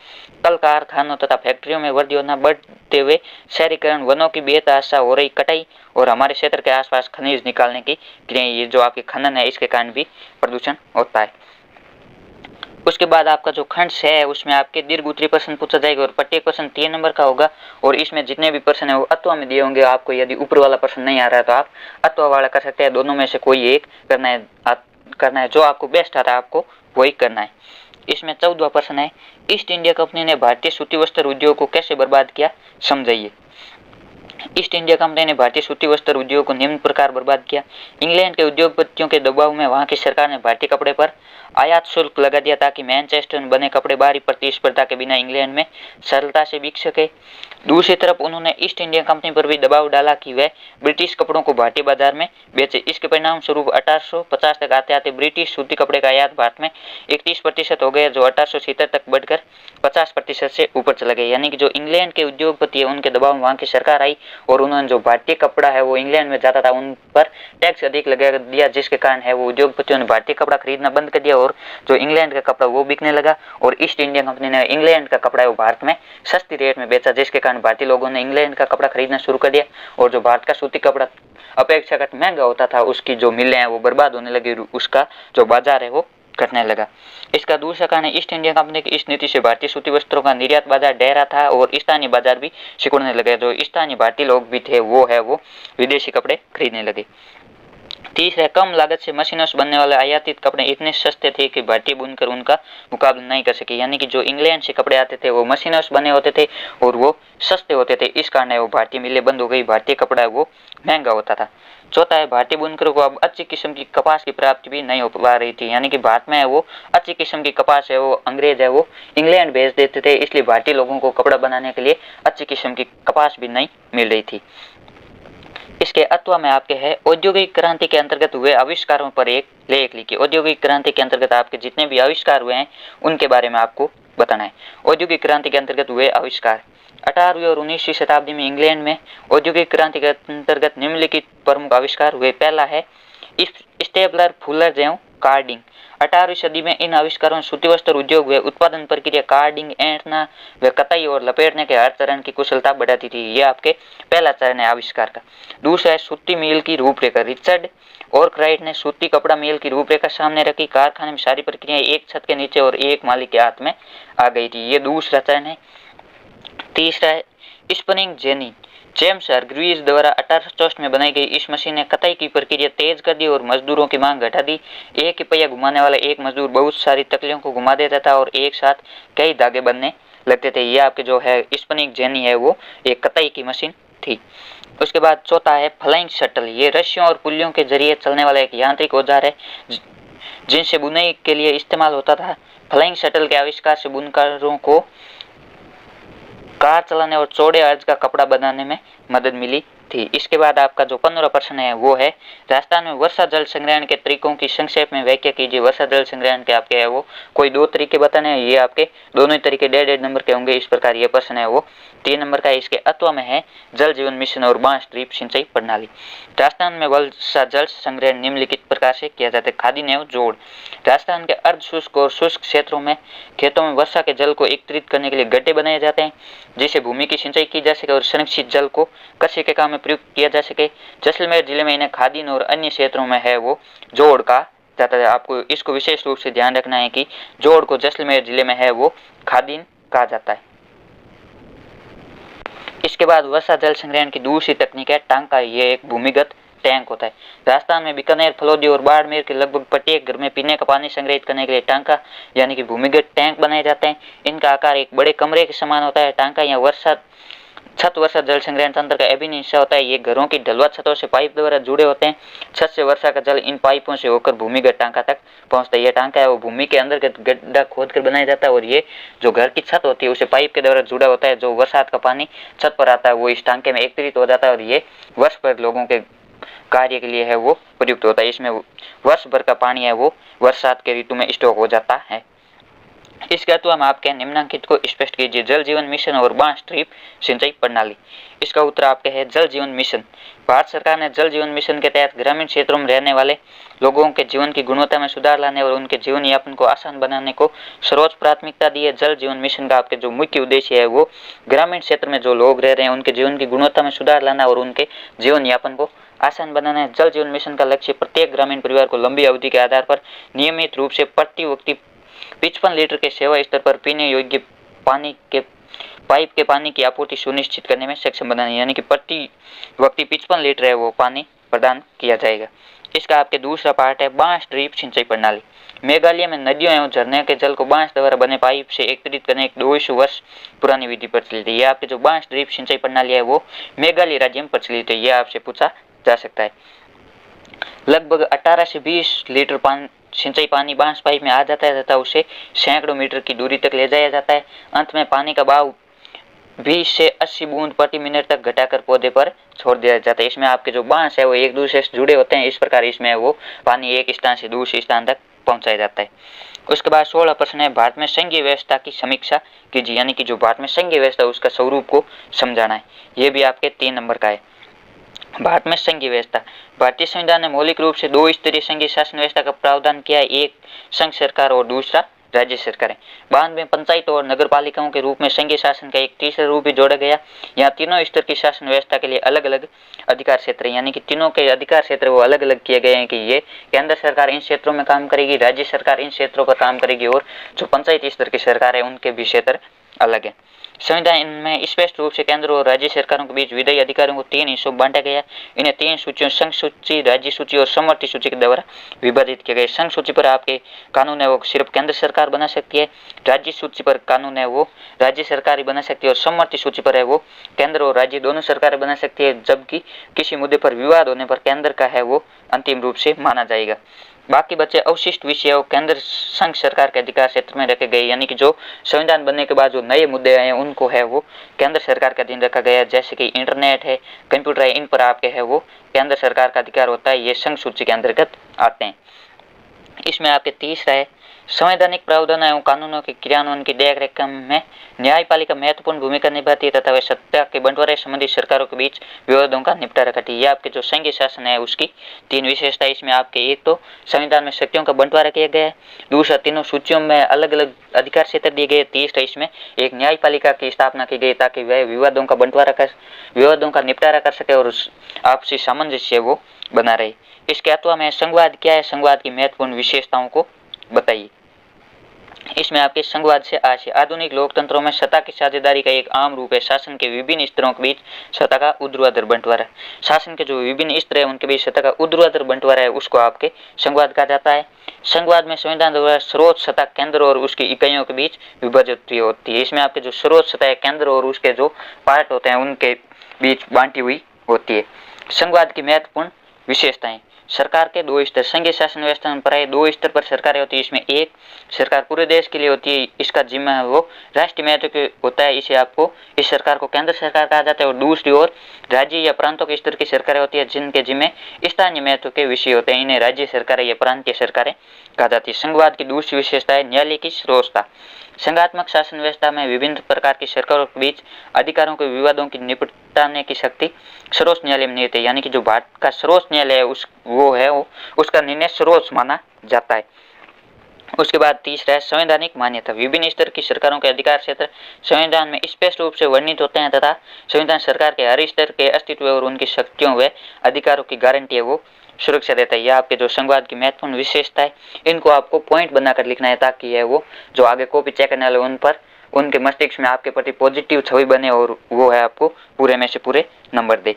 कल कारखानों तथा फैक्ट्रियों में वृद्धि होना, बढ़ते हुए शहरीकरण, वनों की बेतहाशा हो रही कटाई, और हमारे क्षेत्र के आसपास खनिज निकालने की क्रिया, ये जो आपके खनन है इसके कारण भी प्रदूषण होता है। उसके बाद आपका जो खंड 6 है उसमें आपके दीर्घ उत्तरीय प्रश्न पूछा जाएगा, और प्रत्येक प्रश्न 3 नंबर का होगा, और इसमें जितने भी प्रश्न है वो अथवा में दिए होंगे। आपको यदि ऊपर वाला प्रश्न नहीं आ रहा है तो आप अथवा वाला कर सकते हैं, दोनों में से कोई एक करना है, जो आपको बेस्ट आता है आपको वही करना है। इसमें 14वां प्रश्न है, ईस्ट इंडिया कंपनी ने भारतीय सूती वस्त्र उद्योग को कैसे बर्बाद किया, समझाइए। ईस्ट इंडिया कंपनी ने भारतीय सूती वस्त्र उद्योग को निम्न प्रकार बर्बाद किया। इंग्लैंड के उद्योगपतियों के दबाव में वहां की सरकार ने भारतीय कपड़े पर आयात शुल्क लगा दिया, ताकि मैनचेस्टर में बने कपड़े बाहरी प्रतिस्पर्धा के बिना इंग्लैंड में सरलता से बिक सके। दूसरी तरफ उन्होंने ईस्ट इंडिया कंपनी पर भी दबाव डाला कि वह ब्रिटिश कपड़ों को भारतीय बाजार में बेचे। इसके परिणाम स्वरूप 1850 तक आते आते ब्रिटिश सूती कपड़े का आयात भारत में 31% हो गया, जो 1870 तक बढ़कर 50% से ऊपर चला गया। यानी कि जो इंग्लैंड के उद्योगपति है उनके दबाव में वहाँ की सरकार आई, और उन्होंने जो भारतीय कपड़ा है वो इंग्लैंड में जाता था उन पर टैक्स अधिक लगा दिया, जिसके कारण है वो उद्योगपतियों ने भारतीय कपड़ा खरीदना बंद कर दिया, और जो इंग्लैंड का कपड़ा वो बिकने लगा, और ईस्ट इंडिया कंपनी ने इंग्लैंड का कपड़ा वो भारत में सस्ती रेट में बेचा, जिसके कारण भारतीय लोगों ने इंग्लैंड का कपड़ा खरीदना शुरू कर दिया, और जो भारत का सूती कपड़ा अपेक्षाकृत महंगा होता था उसकी जो मिलें हैं वो बर्बाद होने लगी, उसका जो बाजार है वो घटने लगा। इसका दूसरा कारण है, ईस्ट इंडिया कंपनी की इस नीति से भारतीय सूती वस्त्रों का निर्यात बाजार डरा था, और स्थानीय बाजार भी सिकुड़ने लगे। जो स्थानीय भारतीय लोग भी थे वो विदेशी कपड़े खरीदने लगे। तीसरा, कम लागत से मशीनों से बनने वाले आयातित कपड़े इतने सस्ते थे कि भारतीय बुनकर उनका मुकाबला नहीं कर सके। यानी कि जो इंग्लैंड से कपड़े आते थे वो मशीनों से बने होते थे और वो सस्ते होते थे, इस कारण वो भारतीय मिलें बंद हो गई, भारतीय कपड़ा वो महंगा होता था। चौथा है, भारतीय बुनकरों को अब अच्छी किस्म की कपास की प्राप्ति भी नहीं हो पा रही थी। यानी कि भारत में वो अच्छी किस्म की कपास है वो अंग्रेज है वो इंग्लैंड भेज देते थे, इसलिए भारतीय लोगों को कपड़ा बनाने के लिए अच्छी किस्म की कपास भी नहीं मिल रही थी। इसके अथवा में आपके है, औद्योगिक क्रांति के अंतर्गत हुए आविष्कारों पर एक लेख लिखिए। औद्योगिक क्रांति के अंतर्गत आपके जितने भी आविष्कार हुए हैं उनके बारे में आपको बताना है। औद्योगिक क्रांति के अंतर्गत हुए आविष्कार, 18वीं और 19वीं शताब्दी में इंग्लैंड में औद्योगिक क्रांति के अंतर्गत निम्नलिखित प्रमुख आविष्कार हुए। पहला है स्टेपलर, फुलर एवं कार्डिंग। 18वीं सदी में इन आविष्कारों में सूती वस्त्र उद्योग व उत्पादन प्रक्रिया, कार्डिंग, ऐंठना व कताई और लपेटने के हर चरण की कुशलता बढ़ाती थी। यह आपके पहला चरण है आविष्कार का। दूसरा है सूती मिल की रूपरेखा। रिचर्ड ऑर्कराइट ने सूती कपड़ा मिल की रूपरेखा सामने रखी। कारखाने में सारी प्रक्रियाएं एक छत के नीचे और एक मालिक के हाथ में आ गई थी। ये दूसरा चरण है। तीसरा है स्पिनिंग जेनी। जेम्स हरग्रीव्स द्वारा 1864 में बनाई गई इस मशीन ने कताई की प्रक्रिया तेज कर दी और मजदूरों की मांग घटा दी। एक ही पहिया घुमाने वाला एक मजदूर बहुत सारी तकलियों को घुमा देता था और एक साथ कई धागे बनने लगते थे। ये आपके जो है स्पिनिंग जेनी है वो एक कताई की मशीन थी। उसके बाद चौथा है फ्लाइंग शटल। ये रस्सियों और पुलियों के जरिए चलने वाला एक यांत्रिक औजार है जिनसे बुनाई के लिए इस्तेमाल होता था। फ्लाइंग शटल के आविष्कार से बुनकरों को कार चलाने और चौड़े अर्ज का कपड़ा बनाने में मदद मिली थी। इसके बाद आपका जो 15 प्रश्न है वो है राजस्थान में वर्षा जल संग्रहण के तरीकों की संक्षेप में व्याख्या कीजिए। वर्षा जल संग्रहण के आपके है वो कोई 2 तरीके बताने हैं, ये आपके दोनों ही तरीके 1.5 नंबर के होंगे। इस प्रकार ये प्रश्न है वो 3 नंबर का है। इसके अथवा में है जल जीवन मिशन और बांस ड्रिप सिंचाई प्रणाली। राजस्थान में वर्षा जल संग्रहण निम्नलिखित प्रकार से किया जाता है। खादी एवं जोड़। राजस्थान के अर्ध शुष्क और शुष्क क्षेत्रों में खेतों में वर्षा के जल को एकत्रित करने के लिए गड्ढे बनाए जाते हैं जिससे भूमि की सिंचाई की जा सके और संरक्षित जल को कृषि के काम में प्रयुक्त किया जा सके। जैसलमेर जिले में इन्हें खादीन और अन्य क्षेत्रों में है वो जोड़ कहा जाता है। आपको इसको विशेष रूप से ध्यान रखना है कि जोड़ को जैसलमेर जिले में है वो खादीन कहा जाता है। इसके बाद वर्षा जल संग्रहण की दूसरी तकनीक है टांका। ये एक भूमिगत टैंक होता है। राजस्थान में बीकानेर, फलौदी और बाड़मेर के लगभग प्रत्येक घर में पीने का पानी संग्रहित करने के लिए टांका यानी कि भूमिगत टैंक बनाए जाते हैं। इनका आकार एक बड़े कमरे के समान होता है। टांका या छत वर्षा जल संग्रहण तंत्र का अभिन्न हिस्सा होता है। ये घरों की ढलुआ छतों से पाइप द्वारा जुड़े होते हैं। छत से वर्षा का जल इन पाइपों से होकर भूमिगत टांका तक पहुंचता है। यह टांका है वो भूमि के अंदर गड्ढा खोद कर बनाया जाता है और ये जो घर की छत होती है उसे पाइप के द्वारा जुड़ा होता है। जो बरसात का पानी छत पर आता है वो इस टांके में एकत्रित हो जाता है और ये वर्ष भर लोगों के कार्य के लिए है वो प्रयुक्त होता है। इसमें वर्ष भर का पानी है वो बरसात के ऋतु में स्टॉक हो जाता है। इसके अथवा हम आपके निम्नलिखित को स्पष्ट कीजिए। जल जीवन मिशन और बांस ड्रिप सिंचाई प्रणाली। इसका उत्तर आपके है जल जीवन मिशन। भारत सरकार ने जल जीवन मिशन के तहत ग्रामीण क्षेत्रों में रहने वाले लोगों के जीवन की गुणवत्ता में सुधार लाने और उनके जीवन यापन को आसान बनाने को सर्वोच्च प्राथमिकता दी है। जल जीवन मिशन का आपके जो मुख्य उद्देश्य है वो ग्रामीण क्षेत्र में जो लोग रह रहे हैं उनके जीवन की गुणवत्ता में सुधार लाना और उनके जीवन यापन को आसान बनाना है। जल जीवन मिशन का लक्ष्य प्रत्येक ग्रामीण परिवार को लंबी अवधि के आधार पर नियमित रूप से प्रति व्यक्ति 55 लीटर के सेवा स्तर पर पीने योग्य पानी के पाइप के पानी की आपूर्ति सुनिश्चित करने में सक्षम बनाना, यानी कि प्रति व्यक्ति 55 लीटर है वो पानी प्रदान किया जाएगा। इसका आपके दूसरा पार्ट है बांस ड्रिप सिंचाई प्रणाली। मेघालय में नदियों एवं झरने के जल को बांस द्वारा बने पाइप से एकत्रित करने एक 200 वर्ष पुरानी विधि प्रचलित है। यह आपके जो बांस ड्रिप सिंचाई प्रणाली है वो मेघालय राज्य में प्रचलित है। यह आपसे पूछा जा सकता है। लगभग 18 से 20 लीटर सिंचाई पानी बांस पाइप में आ जाता है तथा उसे सैकड़ों मीटर की दूरी तक ले जाया जाता है। अंत में पानी का बहाव 20 से 80 बूंद प्रति मिनट तक घटाकर पौधे पर छोड़ दिया जाता है। इसमें आपके जो बांस है वो एक दूसरे से जुड़े होते हैं। इस प्रकार इसमें वो पानी एक स्थान से दूसरे स्थान तक पहुंचाया जाता है। उसके बाद 16 प्रश्न है भारत में संघीय व्यवस्था की समीक्षा कीजिए, यानी कि जो भारत में संघीय व्यवस्था उसका स्वरूप को समझाना है। ये भी आपके 3 नंबर का है। भारत में संघीय व्यवस्था। भारतीय संविधान ने मौलिक रूप से 2 स्तरीय संघीय शासन व्यवस्था का प्रावधान किया है। एक संघ सरकार और दूसरा राज्य सरकारें। 92 में पंचायत और नगर पालिकाओं के रूप में संघीय शासन का एक तीसरा रूप भी जोड़ा गया। यहाँ तीनों स्तर की शासन व्यवस्था के लिए अलग अलग अधिकार क्षेत्र है, यानी कि तीनों के अधिकार क्षेत्र वो अलग अलग किए गए हैं कि ये केंद्र सरकार इन क्षेत्रों में काम करेगी, राज्य सरकार इन क्षेत्रों पर काम करेगी और जो पंचायत स्तर की सरकार है उनके भी क्षेत्र अलग है। संविधान में स्पष्ट रूप से केंद्र और राज्य सरकारों के बीच विधायी अधिकारों को 3 हिस्सों में बांटा गया। इन्हें 3 सूचियों संघ सूची, राज्य सूची और समवर्ती सूची के द्वारा विभाजित किया गया। संघ सूची पर आपके कानून है वो सिर्फ केंद्र सरकार बना सकती है, राज्य सूची पर कानून है वो राज्य सरकार ही बना सकती है और समवर्ती सूची पर है वो केंद्र और राज्य दोनों सरकारें बना सकती है। जबकि किसी मुद्दे पर विवाद होने पर केंद्र का है वो अंतिम रूप से माना जाएगा। बाकी बचे अवशिष्ट विषय केंद्र संघ सरकार के अधिकार क्षेत्र में रखे गए, यानी कि जो संविधान बनने के बाद जो नए मुद्दे आए हैं उनको है वो केंद्र सरकार का अधीन रखा गया। जैसे कि इंटरनेट है, कंप्यूटर है, इन पर आपके है वो केंद्र सरकार का अधिकार होता है। ये संघ सूची के अंतर्गत आते हैं। इसमें आपके तीसरा है संवैधानिक प्रावधान एवं कानूनों के क्रियान्वयन की देखरेख में न्यायपालिका महत्वपूर्ण भूमिका निभाती है तथा वे सत्ता के बंटवारे संबंधी सरकारों के बीच विवादों का निपटारा करती है। ये आपके जो संघीय शासन है उसकी 3 विशेषता। इसमें आपके एक तो संविधान में शक्तियों का बंटवारा किया गया है, दूसरा तीनों सूचियों में अलग अलग अधिकार क्षेत्र दिए गए, तीसरा इसमें एक न्यायपालिका की स्थापना की गई ताकि वह विवादों का निपटारा कर सके और आपसी सामंजस्य वो बना रहे। इसके अथवा में संघवाद क्या है, संघवाद की महत्वपूर्ण विशेषताओं को बताइए। इसमें आपके संघवाद से आशय आधुनिक लोकतंत्रों में सत्ता की साझेदारी का एक आम रूप है। शासन के विभिन्न स्तरों के बीच सत्ता का ऊर्ध्वाधर बंटवारा, शासन के जो विभिन्न स्तर है उनके बीच सत्ता का ऊर्ध्वाधर बंटवारा है उसको आपके संघवाद कहा जाता है। संघवाद में संविधान द्वारा सर्वोच्च सत्ता केंद्र और उसकी इकाइयों के बीच विभाजित होती है। इसमें आपके जो सर्वोच्च सत्ता है केंद्र और उसके जो पार्ट होते हैं उनके बीच बांटी हुई होती है। संघवाद की महत्वपूर्ण विशेषताएं। सरकार के दो स्तर, संघीय शासन व्यवस्था में प्राय दो स्तर पर सरकारें होती है। इसमें एक सरकार पूरे देश के लिए होती है, इसका जिम्मा है वो राष्ट्रीय महत्व के होता है, इसे आपको इस सरकार को केंद्र सरकार कहा जाता है। और दूसरी ओर राज्य या प्रांतों के स्तर की सरकारें होती है, जिनके जिम्मे स्थानीय महत्व के विषय होते हैं, इन्हें राज्य सरकारें या प्रांतीय सरकारें कहा जाती है। संघवाद की दूसरी विशेषता है न्यायालय की स्रोतता। संघात्मक शासन व्यवस्था में विभिन्न प्रकार की सरकारों के बीच अधिकारों के विवादों की निपटाने की शक्ति सर्वोच्च न्यायालय में निहित है, यानी कि जो भारत का सर्वोच्च न्यायालय है उसका निर्णय सर्वोच्च माना जाता है। उसके बाद तीसरा है संवैधानिक मान्यता। विभिन्न स्तर की सरकारों के अधिकार क्षेत्र संविधान में स्पष्ट रूप से वर्णित होते हैं तथा संविधान सरकार के हर स्तर के अस्तित्व और उनकी शक्तियों व अधिकारों की गारंटी है वो सुरक्षा देता है। यह आपके जो संघवाद की महत्वपूर्ण विशेषता है, इनको आपको पॉइंट बनाकर लिखना है, ताकि है वो जो आगे कॉपी चेक करने वाले उन पर उनके मस्तिष्क में आपके प्रति पॉजिटिव छवि बने और वो है आपको पूरे में से पूरे नंबर दे।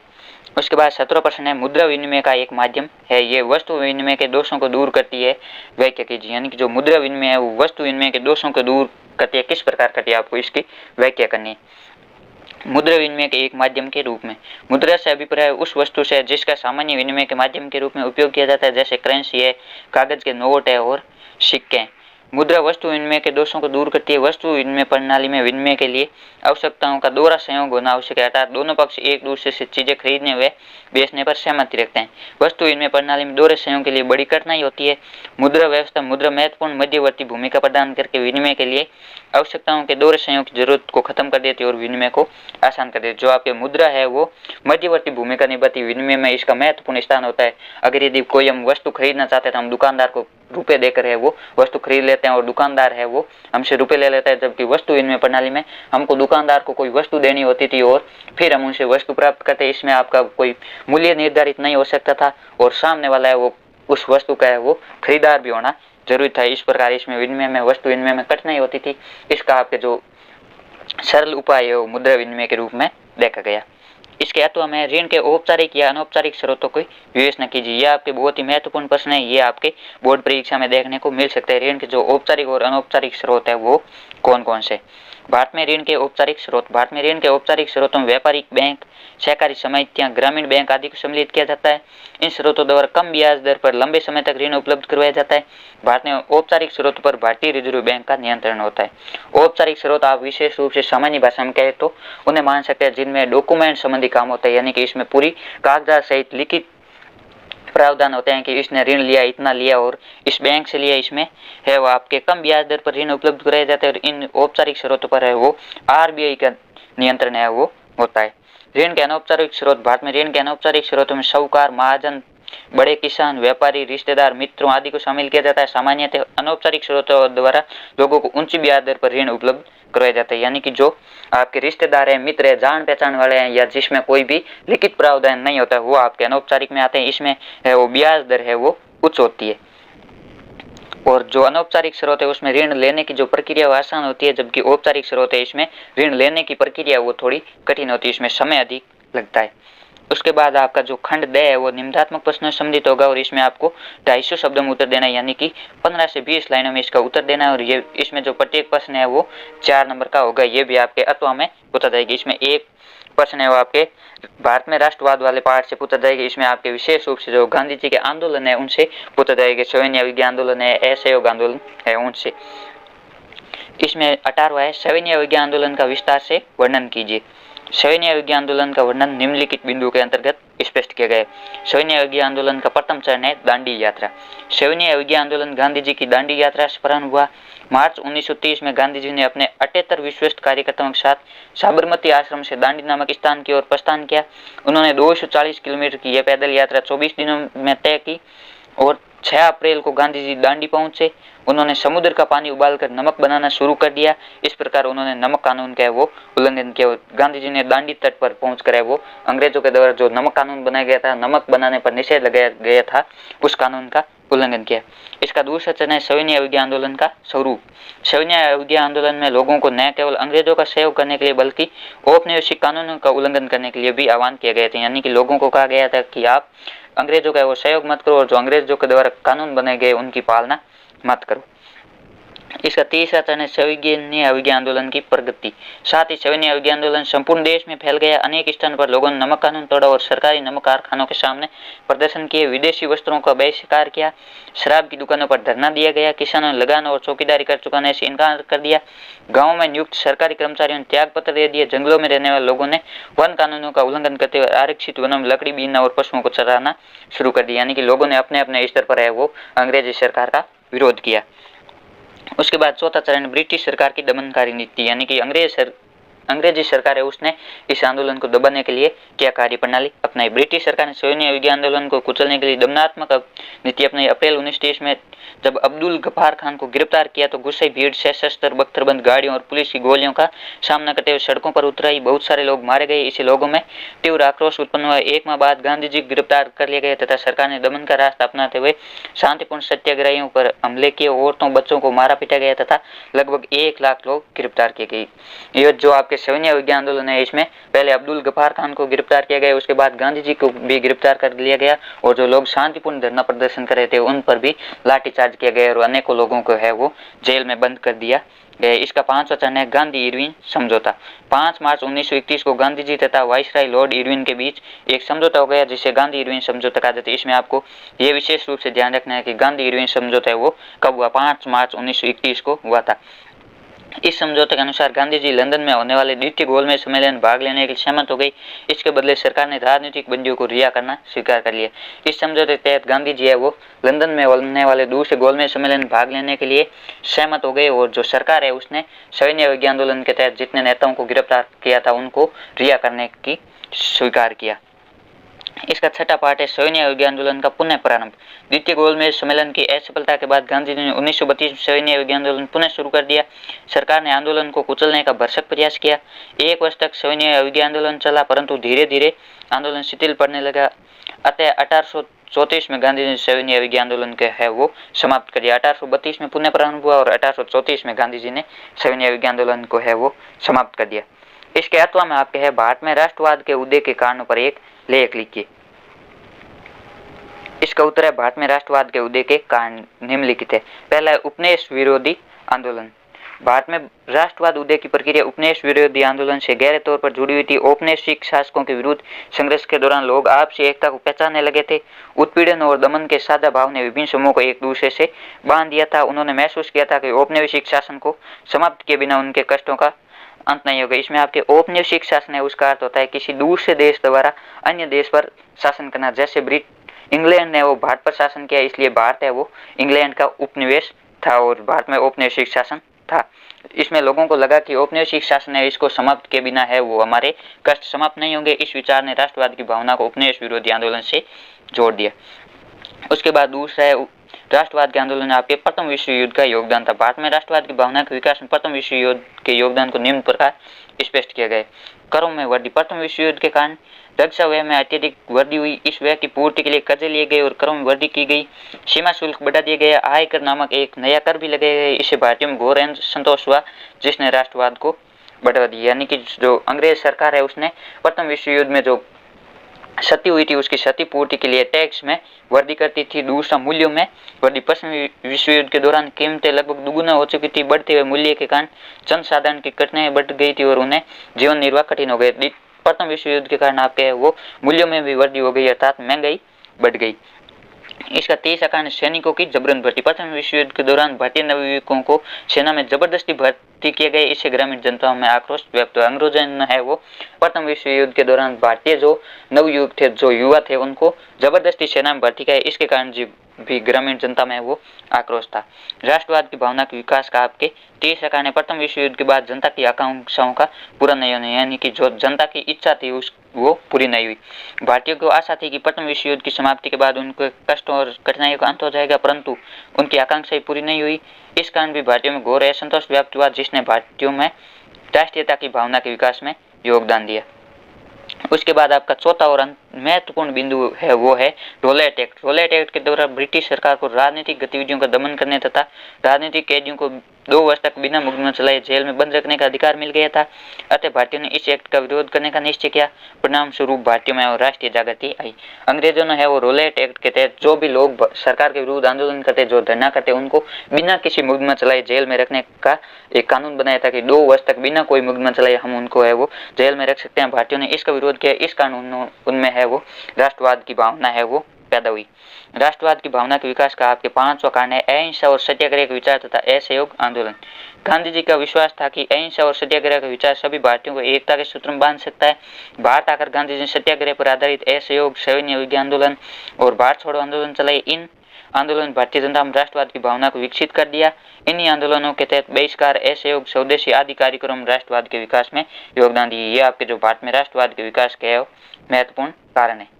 उसके बाद 17% है मुद्रा विनिमय का एक माध्यम है, ये वस्तु विनिमय के दोषों को दूर करती है। व्याख्या कीजिए, यानी कि जो मुद्रा विनिमय है वो वस्तु विनिमय के दोषों को दूर करती है, किस प्रकार करती है, आपको इसकी व्याख्या करनी है। मुद्रा विनिमय के एक माध्यम के रूप में मुद्रा से अभिप्राय उस वस्तु से जिसका सामान्य विनिमय के माध्यम के रूप में उपयोग किया जाता है, जैसे करेंसी है, कागज के नोट है और सिक्के। मुद्रा वस्तु विनिमय के दोषों को दूर करती है। वस्तु विनिमय प्रणाली में विनिमय के लिए आवश्यकताओं का दोहरा संयोग होना आवश्यक है, अर्थात दोनों पक्ष एक दूसरे से चीजें खरीदने व बेचने पर सहमति रखते हैं। वस्तु विनिमय प्रणाली में दोहरे संयोग के लिए बड़ी कठिनाई होती है। मुद्रा व्यवस्था मुद्रा महत्वपूर्ण मध्यवर्ती भूमिका प्रदान करके विनिमय के लिए आवश्यकताओं के दोहरे संयोग की जरूरत को खत्म कर देती है और विनिमय को आसान कर देती है। जो आपकी मुद्रा है वो मध्यवर्ती भूमिका निभाती है, विनिमय में इसका महत्वपूर्ण स्थान होता है। अगर यदि कोई हम वस्तु खरीदना चाहते हैं तो हम दुकानदार को रुपए देकर है वो वस्तु खरीद लेते हैं और दुकानदार है वो हमसे रुपए ले लेता है, जबकि वस्तु विनिमय प्रणाली में हमको दुकानदार को कोई वस्तु देनी होती थी और फिर हम उनसे वस्तु प्राप्त करते। इसमें आपका कोई मूल्य निर्धारित नहीं हो सकता था और सामने वाला है वो उस वस्तु का है वो खरीदार भी होना जरूरी था। इस प्रकार इसमें विनिमय में वस्तु विनिमय में कठिनाई होती थी। इसका आपके जो सरल उपाय है वो मुद्रा विनिमय के रूप में देखा गया। इसके अथवा में ऋण के औपचारिक या अनौपचारिक स्रोतों की विवेचना कीजिए। यह आपके बहुत ही महत्वपूर्ण प्रश्न है, ये आपके बोर्ड परीक्षा में देखने को मिल सकते हैं। ऋण के जो औपचारिक और अनौपचारिक स्रोत है वो कौन कौन से। भारत में ऋण के औपचारिक स्रोत। भारत में ऋण के औपचारिक स्रोतों में व्यापारिक बैंक, सहकारी समितियां, ग्रामीण बैंक आदि को सम्मिलित किया जाता है। इन स्रोतों द्वारा कम ब्याज दर पर लंबे समय तक ऋण उपलब्ध करवाया जाता है। भारत में औपचारिक स्रोतों पर भारतीय रिजर्व बैंक का नियंत्रण होता है। औपचारिक स्रोत आप विशेष रूप से सामान्य भाषा में कहे तो उन्हें मान सकते हैं जिनमें डॉक्यूमेंट संबंधी काम होता है, यानी कि इसमें पूरी कागजात सहित लिखित प्रावधान होते हैं कि इसने ऋण लिया, इतना लिया और इस बैंक से लिया, इसमें है वो आपके कम ब्याज दर पर ऋण उपलब्ध कराए जाते हैं। और इन औपचारिक स्रोतों पर है वो आरबीआई का नियंत्रण है वो होता है। ऋण के अनौपचारिक स्रोत। भारत में ऋण के अनौपचारिक स्रोतों में साहूकार, महाजन, बड़े किसान, व्यापारी, रिश्तेदार, मित्रों आदि को शामिल किया जाता है। सामान्यतः अनौपचारिक स्रोतों द्वारा लोगों को ऊंची ब्याज दर पर ऋण उपलब्ध करवाए जाते हैं, यानी कि जो आपके रिश्तेदार हैं, मित्र हैं, जान पहचान वाले हैं या जिसमें कोई भी लिखित प्रावधान नहीं होता है वो आपके अनौपचारिक में आते हैं। इसमें है वो ब्याज दर है वो उच्च होती है। और जो अनौपचारिक स्रोत है उसमें ऋण लेने की जो प्रक्रिया वो आसान होती है, जबकि औपचारिक स्रोत है इसमें ऋण लेने की प्रक्रिया वो थोड़ी कठिन होती है, इसमें समय अधिक लगता है। उसके बाद आपका जो खंड द है वो निम्नात्मक प्रश्नों से संबंधित होगा और इसमें आपको 250 शब्दों में उत्तर देना है, यानी कि 15 से 20 लाइनों में इसका उत्तर देना है। और ये इसमें जो प्रत्येक प्रश्न है वो 4 नंबर का होगा। ये भी आपके अथवा में पूछा जाएगी। इसमें एक प्रश्न है वो आपके भारत में राष्ट्रवाद वाले पार्ट से पूछा जाएगा। इसमें आपके विशेष रूप से जो गांधी जी के आंदोलन है उनसे पूछा जाएगा। सविनय अवज्ञा आंदोलन है, असहयोग आंदोलन है, उनसे। इसमें 18वां है सविनय अवज्ञा आंदोलन का विस्तार से वर्णन कीजिए। सविनय अवज्ञा आंदोलन का वर्णन निम्नलिखित बिंदु के अंतर्गत स्पष्ट किया गया है। सविनय अवज्ञा आंदोलन का प्रथम चरण है दांडी यात्रा। सविनय अवज्ञा आंदोलन गांधी जी की दांडी यात्रा से प्रारंभ हुआ। मार्च 1930 में गांधी जी ने अपने 78 विश्वस्त कार्यकर्ताओं के साथ साबरमती आश्रम से दांडी नामक स्थान की ओर प्रस्थान किया। उन्होंने 240 किलोमीटर की यह पैदल यात्रा 24 दिनों में तय की और 6 अप्रैल को गांधी जी दांडी पहुंचे। उन्होंने समुद्र का पानी उबालकर नमक बनाना शुरू कर दिया। इस प्रकार उन्होंने नमक कानून का वो उल्लंघन किया। गांधी जी ने दांडी तट पर पहुंचकर वो अंग्रेजों के द्वारा जो नमक कानून बनाया गया था, नमक बनाने पर निषेध लगाया गया था, उस कानून का उल्लंघन किया। इसका दूसरा चरण है सविनय अवज्ञा आंदोलन का स्वरूप। सविनय अवज्ञा आंदोलन में लोगों को न केवल अंग्रेजों का सहयोग करने के लिए बल्कि औपनिवेशिक कानूनों का उल्लंघन करने के लिए भी आह्वान किया गया था, यानी कि लोगों को कहा गया था कि आप अंग्रेजों का वो सहयोग मत करो और जो अंग्रेजों के द्वारा कानून बनाए गए उनकी पालना मत करो। इसका तीसरा चरण है सविनय अवज्ञा आंदोलन की प्रगति। साथ ही सविनय अवज्ञा आंदोलन संपूर्ण देश में फैल गया। अनेक स्थानों पर लोगों ने नमक कानून तोड़ा और सरकारी नमक कारखानों के सामने प्रदर्शन किए, विदेशी वस्त्रों का बहिष्कार किया, शराब की दुकानों पर धरना दिया गया, किसानों ने लगान और चौकीदारी कर चुकाने से इनकार कर दिया, गाँव में नियुक्त सरकारी कर्मचारियों ने त्याग पत्र दे दिए, जंगलों में रहने वाले लोगों ने वन कानूनों का उल्लंघन करते हुए आरक्षित वनों में लकड़ी बीनना और पशुओं को चराना शुरू कर दिया। यानी कि लोगों ने अपने अपने स्तर पर है वो अंग्रेजी सरकार का विरोध किया। उसके बाद चौथा चरण ब्रिटिश सरकार की दमनकारी नीति, यानी कि अंग्रेजी सरकार है उसने इस आंदोलन को दबाने के लिए क्या कार्य प्रणाली अपनाई। ब्रिटिश सरकार ने सविनय अवज्ञा आंदोलन को कुचलने के लिए दमनात्मक नीति अपनाई। अप्रैल 1923 में जब अब्दुल गफ्फार खान को गिरफ्तार किया तो गुस्से भीड़ सशस्त्र बख्तरबंद गाड़ियों और पुलिस की गोलियों का सामना करते हुए सड़कों पर उतर आई। बहुत सारे लोग मारे गए। इससे लोगों में तीव्र आक्रोश उत्पन्न हुआ। एक माह बाद गांधी जी गिरफ्तार कर लिए गए तथा सरकार ने दमन का रास्ता अपनाते हुए शांतिपूर्ण सत्याग्रहियों पर हमले किए। औरतों बच्चों को मारा पीटा गया तथा लगभग 1 लाख लोग गिरफ्तार किए गए। यह जो आपके सविनय अवज्ञा आंदोलन है इसमें पहले अब्दुल गफ्फार खान को गिरफ्तार किया गया, उसके बाद गांधी जी को भी गिरफ्तार कर लिया गया और जो लोग शांतिपूर्ण धरना प्रदर्शन कर रहे थे उन पर भी लाठीचार्ज किया गया और अनेकों लोगों को है वो जेल में बंद कर दिया गया। इसका 5वां चरण है गांधी इरविन समझौता। 5 मार्च 1931 को गांधी जी तथा वाइसराय लॉर्ड इरविन के बीच एक समझौता हो गया जिसे गांधी इरविन समझौता कहा जाता है। इसमें आपको ये विशेष रूप से ध्यान रखना है कि गांधी इरविन समझौता है वो कब हुआ, 5 मार्च 1931 को हुआ था। इस समझौते के अनुसार गांधी जी लंदन में होने वाले द्वितीय गोलमेज सम्मेलन में भाग लेने के लिए सहमत हो गई। इसके बदले सरकार ने राजनीतिक बंदियों को रिहा करना स्वीकार कर लिया। इस समझौते के तहत गांधी जी है वो लंदन में होने वाले दूसरे गोलमेज सम्मेलन में भाग लेने के लिए सहमत हो गए और जो सरकार है उसने सविनय अवज्ञा आंदोलन के तहत जितने नेताओं को गिरफ्तार किया था उनको रिहा करने की स्वीकार किया। इसका छठा पार्ट है सविनय अवज्ञा आंदोलन का पुनः प्रारंभ। द्वितीय गोलमेज सम्मेलन की असफलता के बाद गांधी जी ने 1932 में सविनय अवज्ञा आंदोलन पुनः शुरू कर दिया। सरकार ने आंदोलन को कुचलने का भरसक प्रयास किया। 1 वर्ष तक सविनय अवज्ञा आंदोलन चला परंतु धीरे धीरे आंदोलन शिथिल पड़ने लगा। अतः 1834 में गांधी जी ने सविनय अवज्ञा आंदोलन के है वो समाप्त कर दिया। 1832 में पुनः प्रारंभ हुआ और 1834 में गांधी जी ने सविनय अवज्ञा आंदोलन को है वो समाप्त कर दिया। इसके 8वां में आपके है भारत में राष्ट्रवाद के उदय के कारणों पर एक लेख लिखिए। इसका उत्तर है भारत में राष्ट्रवाद के उदय के कारण निम्नलिखित है। पहला है उपनिवेश विरोधी आंदोलन। भारत में राष्ट्रवाद उदय की प्रक्रिया उपनिवेश विरोधी आंदोलन से गहरे तौर पर जुड़ी हुई थी। औपनिवेशिक शासकों के विरुद्ध संघर्ष के दौरान लोग आपसी एकता को पहचानने लगे थे। उत्पीड़न और दमन के साझा भाव ने विभिन्न समूहों को एक दूसरे से बांध दिया था। उन्होंने महसूस किया था कि औपनिवेशिक शासन को समाप्त किए बिना उनके कष्टों का अंत नहीं होगा। इसमें आपके औपनिवेशिक शासन है उसका अर्थ होता है किसी दूसरे देश द्वारा अन्य देश पर शासन करना। जैसे इंग्लैंड ने वो भारत पर शासन किया इसलिए भारत है वो इंग्लैंड का उपनिवेश था और भारत में औपनिवेशिक शासन था। इसमें लोगों को लगा कि औपनिवेशिक शासन है इसको समाप्त के बिना है वो हमारे कष्ट समाप्त नहीं होंगे। इस विचार ने राष्ट्रवाद की भावना को उपनिवेश विरोधी आंदोलन से जोड़ दिया। उसके बाद दूसरा है राष्ट्रवाद के आंदोलन में आपके प्रथम विश्व युद्ध का योगदान था। भारत में राष्ट्रवाद की भावना के विकास में प्रथम विश्व युद्ध के योगदान को निम्न प्रकार स्पष्ट किया गया। करों में वृद्धि। प्रथम विश्व युद्ध के कारण रक्षा व्यय में अत्यधिक वृद्धि हुई। इस व्यय की पूर्ति के लिए कर्जे लिए गए और करों में वृद्धि की गई। सीमा शुल्क बढ़ा दिया गया। आयकर नामक एक नया कर भी लगाया गया। इससे भारतीयों में घोर संतोष हुआ जिसने राष्ट्रवाद को बढ़ा दिया। यानी कि जो अंग्रेज सरकार है उसने प्रथम विश्व युद्ध में जो क्षति हुई थी उसकी क्षति पूर्ति के लिए टैक्स में वृद्धि करती थी। दूसरा मूल्यों में वृद्धि। पश्चिमी विश्व युद्ध के दौरान कीमतें लगभग दुगुना हो चुकी थी। बढ़ते हुए मूल्य के कारण जन साधारण की कठिनाई बढ़ गई थी और उन्हें जीवन निर्वाह कठिन हो गए। प्रथम विश्व युद्ध के कारण आपके वो मूल्यों में भी वृद्धि हो गई अर्थात महंगाई बढ़ गई। इसका 23 कारण सैनिकों की जबरन भर्ती। प्रथम विश्व युद्ध के दौरान भारतीय नवयुवकों को सेना में जबरदस्ती भर्ती किए गए। इससे ग्रामीण जनताओं में आक्रोश व्यक्त हुआ। अंग्रेजों ने है वो प्रथम विश्व युद्ध के दौरान भारतीय जो नवयुवक थे जो युवा थे उनको जबरदस्ती सेना में भर्ती किया। इसके कारण भी ग्रामीण जनता में वो आक्रोश था। राष्ट्रवाद की भावना के विकास का आपके 23 कारण प्रथम विश्व युद्ध के बाद जनता की आकांक्षाओं का पूरा नहीं होना, यानी कि जो जनता की इच्छा थी वो पूरी नहीं हुई। भारतीयों को आशा थी कि प्रथम विश्व युद्ध की समाप्ति के बाद उनके कष्टों और कठिनाइयों का अंत हो जाएगा परंतु उनकी आकांक्षाएं पूरी नहीं हुई। इस कारण भी भारतीयों में घोर असंतोष व्याप्त हुआ जिसने भारतीयों में राष्ट्रीयता की भावना के विकास में योगदान दिया। उसके बाद आपका चौथा और महत्वपूर्ण बिंदु है वो है रोलेट एक्ट। रोलेट एक्ट के द्वारा ब्रिटिश सरकार को राजनीतिक गतिविधियों का दमन करने तथा राजनीतिक कैदियों को 2 वर्ष तक बिना मुकदमा चलाए जेल में बंद रखने का अधिकार मिल गया था। अतः भारतीयों ने इस एक्ट का विरोध करने का निश्चय किया। परिणाम स्वरूप भारतीयों में राष्ट्रीय जागृति आई। अंग्रेजों ने है वो रोलेट एक्ट के तहत जो भी लोग सरकार के विरुद्ध आंदोलन करते, जो धरना करते, उनको बिना किसी मुकदमा चलाए जेल में रखने का एक कानून बनाया था कि 2 वर्ष तक बिना कोई मुकदमा चलाए हम उनको है वो जेल में रख सकते हैं। भारतीयों ने इसका विरोध किया। इस कानून उनमें है वो राष्ट्रवाद की भावना है वो पैदा हुई। राष्ट्रवाद की भावना के विकास का आपके 5वां कारण है अहिंसा और सत्याग्रह के विचार तथा असहयोग आंदोलन। गांधी जी का विश्वास था कि अहिंसा और सत्याग्रह का विचार सभी भारतीयों को एकता के सूत्र में बांध सकता है। भारत आकर गांधी जी ने सत्याग्रह पर आधारित असहयोग, सैन्य विज्ञान आंदोलन और भारत छोड़ो आंदोलन चलाए। इन आंदोलन भारतीय जनता में राष्ट्रवाद की भावना को विकसित कर दिया। इन्हीं आंदोलनों के तहत बहिष्कार, असहयोग, स्वदेशी आदि कार्यक्रम राष्ट्रवाद के विकास में योगदान दिए। ये आपके जो भारत में राष्ट्रवाद के विकास के महत्वपूर्ण कारण है।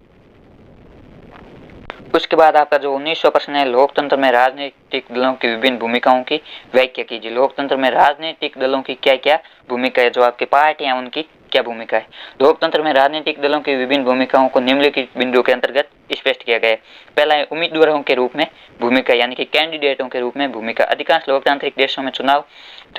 उसके बाद आपका जो 19वां प्रश्न है, लोकतंत्र में राजनीतिक दलों की विभिन्न भूमिकाओं की व्याख्या कीजिए। लोकतंत्र में राजनीतिक दलों की क्या क्या भूमिका है, जो आपकी पार्टियां उनकी क्या भूमिका है। लोकतंत्र में राजनीतिक दलों की विभिन्न भूमिकाओं को निम्नलिखित बिंदुओं के अंतर्गत स्पष्ट किया गया है। पहला है उम्मीदवारों के रूप में भूमिका, यानी कि कैंडिडेटों के रूप में भूमिका। अधिकांश लोकतांत्रिक देशों में चुनाव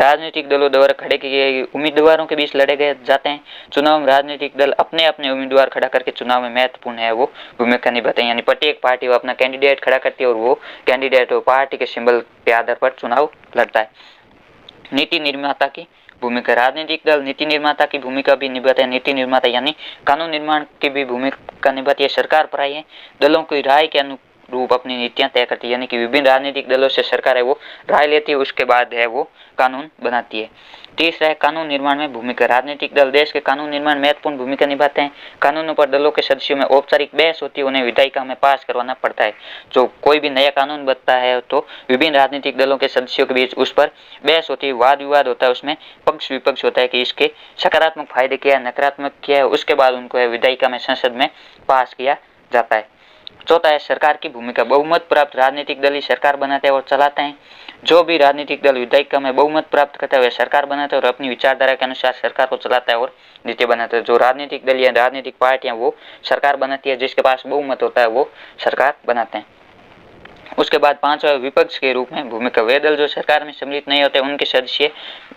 राजनीतिक दलों द्वारा खड़े किए गए उम्मीदवारों के बीच लड़े गए जाते हैं। चुनाव में राजनीतिक दल अपने अपने उम्मीदवार खड़ा करके चुनाव में महत्वपूर्ण है वो भूमिका निभाते हैं, यानी प्रत्येक पार्टी वो अपना कैंडिडेट खड़ा करती है और वो कैंडिडेट वो पार्टी के सिंबल के आधार पर चुनाव लड़ता है। नीति निर्माता की भूमिका, राजनीतिक दल नीति निर्माता की भूमिका भी निभाते हैं। नीति निर्माता यानी कानून निर्माण की भी भूमिका निभाती है। सरकार पराई है, दलों की राय के अनुरूप अपनी नीतियां तय करती है, यानी कि विभिन्न राजनीतिक दलों से सरकार है वो राय लेती है, उसके बाद है वो कानून बनाती है। तीसरा है कानून निर्माण में भूमिका, राजनीतिक दल देश के कानून निर्माण में महत्वपूर्ण भूमिका निभाते हैं। कानूनों पर दलों के सदस्यों में औपचारिक बहस होती है, उन्हें विधायिका में पास करवाना पड़ता है। जो कोई भी नया कानून बनता है तो विभिन्न राजनीतिक दलों के सदस्यों के बीच उस पर बहस होती है, वाद विवाद होता है, उसमें पक्ष विपक्ष होता है कि इसके सकारात्मक फायदे क्या है, नकारात्मक क्या है, उसके बाद उनको है विधायिका में संसद में पास किया जाता है। चौथा है सरकार की भूमिका, बहुमत प्राप्त राजनीतिक दल ही सरकार बनाते हैं और चलाते हैं। जो भी राजनीतिक दल विधायिका में बहुमत प्राप्त करता है वह सरकार बनाता है और अपनी विचारधारा के अनुसार सरकार को चलाता है और नीति बनाता है। जो राजनीतिक दल या राजनीतिक पार्टियां वो सरकार बनाती है, जिसके पास बहुमत होता है वो सरकार बनाते हैं। उसके बाद 5वां विपक्ष के रूप में भूमिका, वे दल जो सरकार में सम्मिलित नहीं होते उनके सदस्य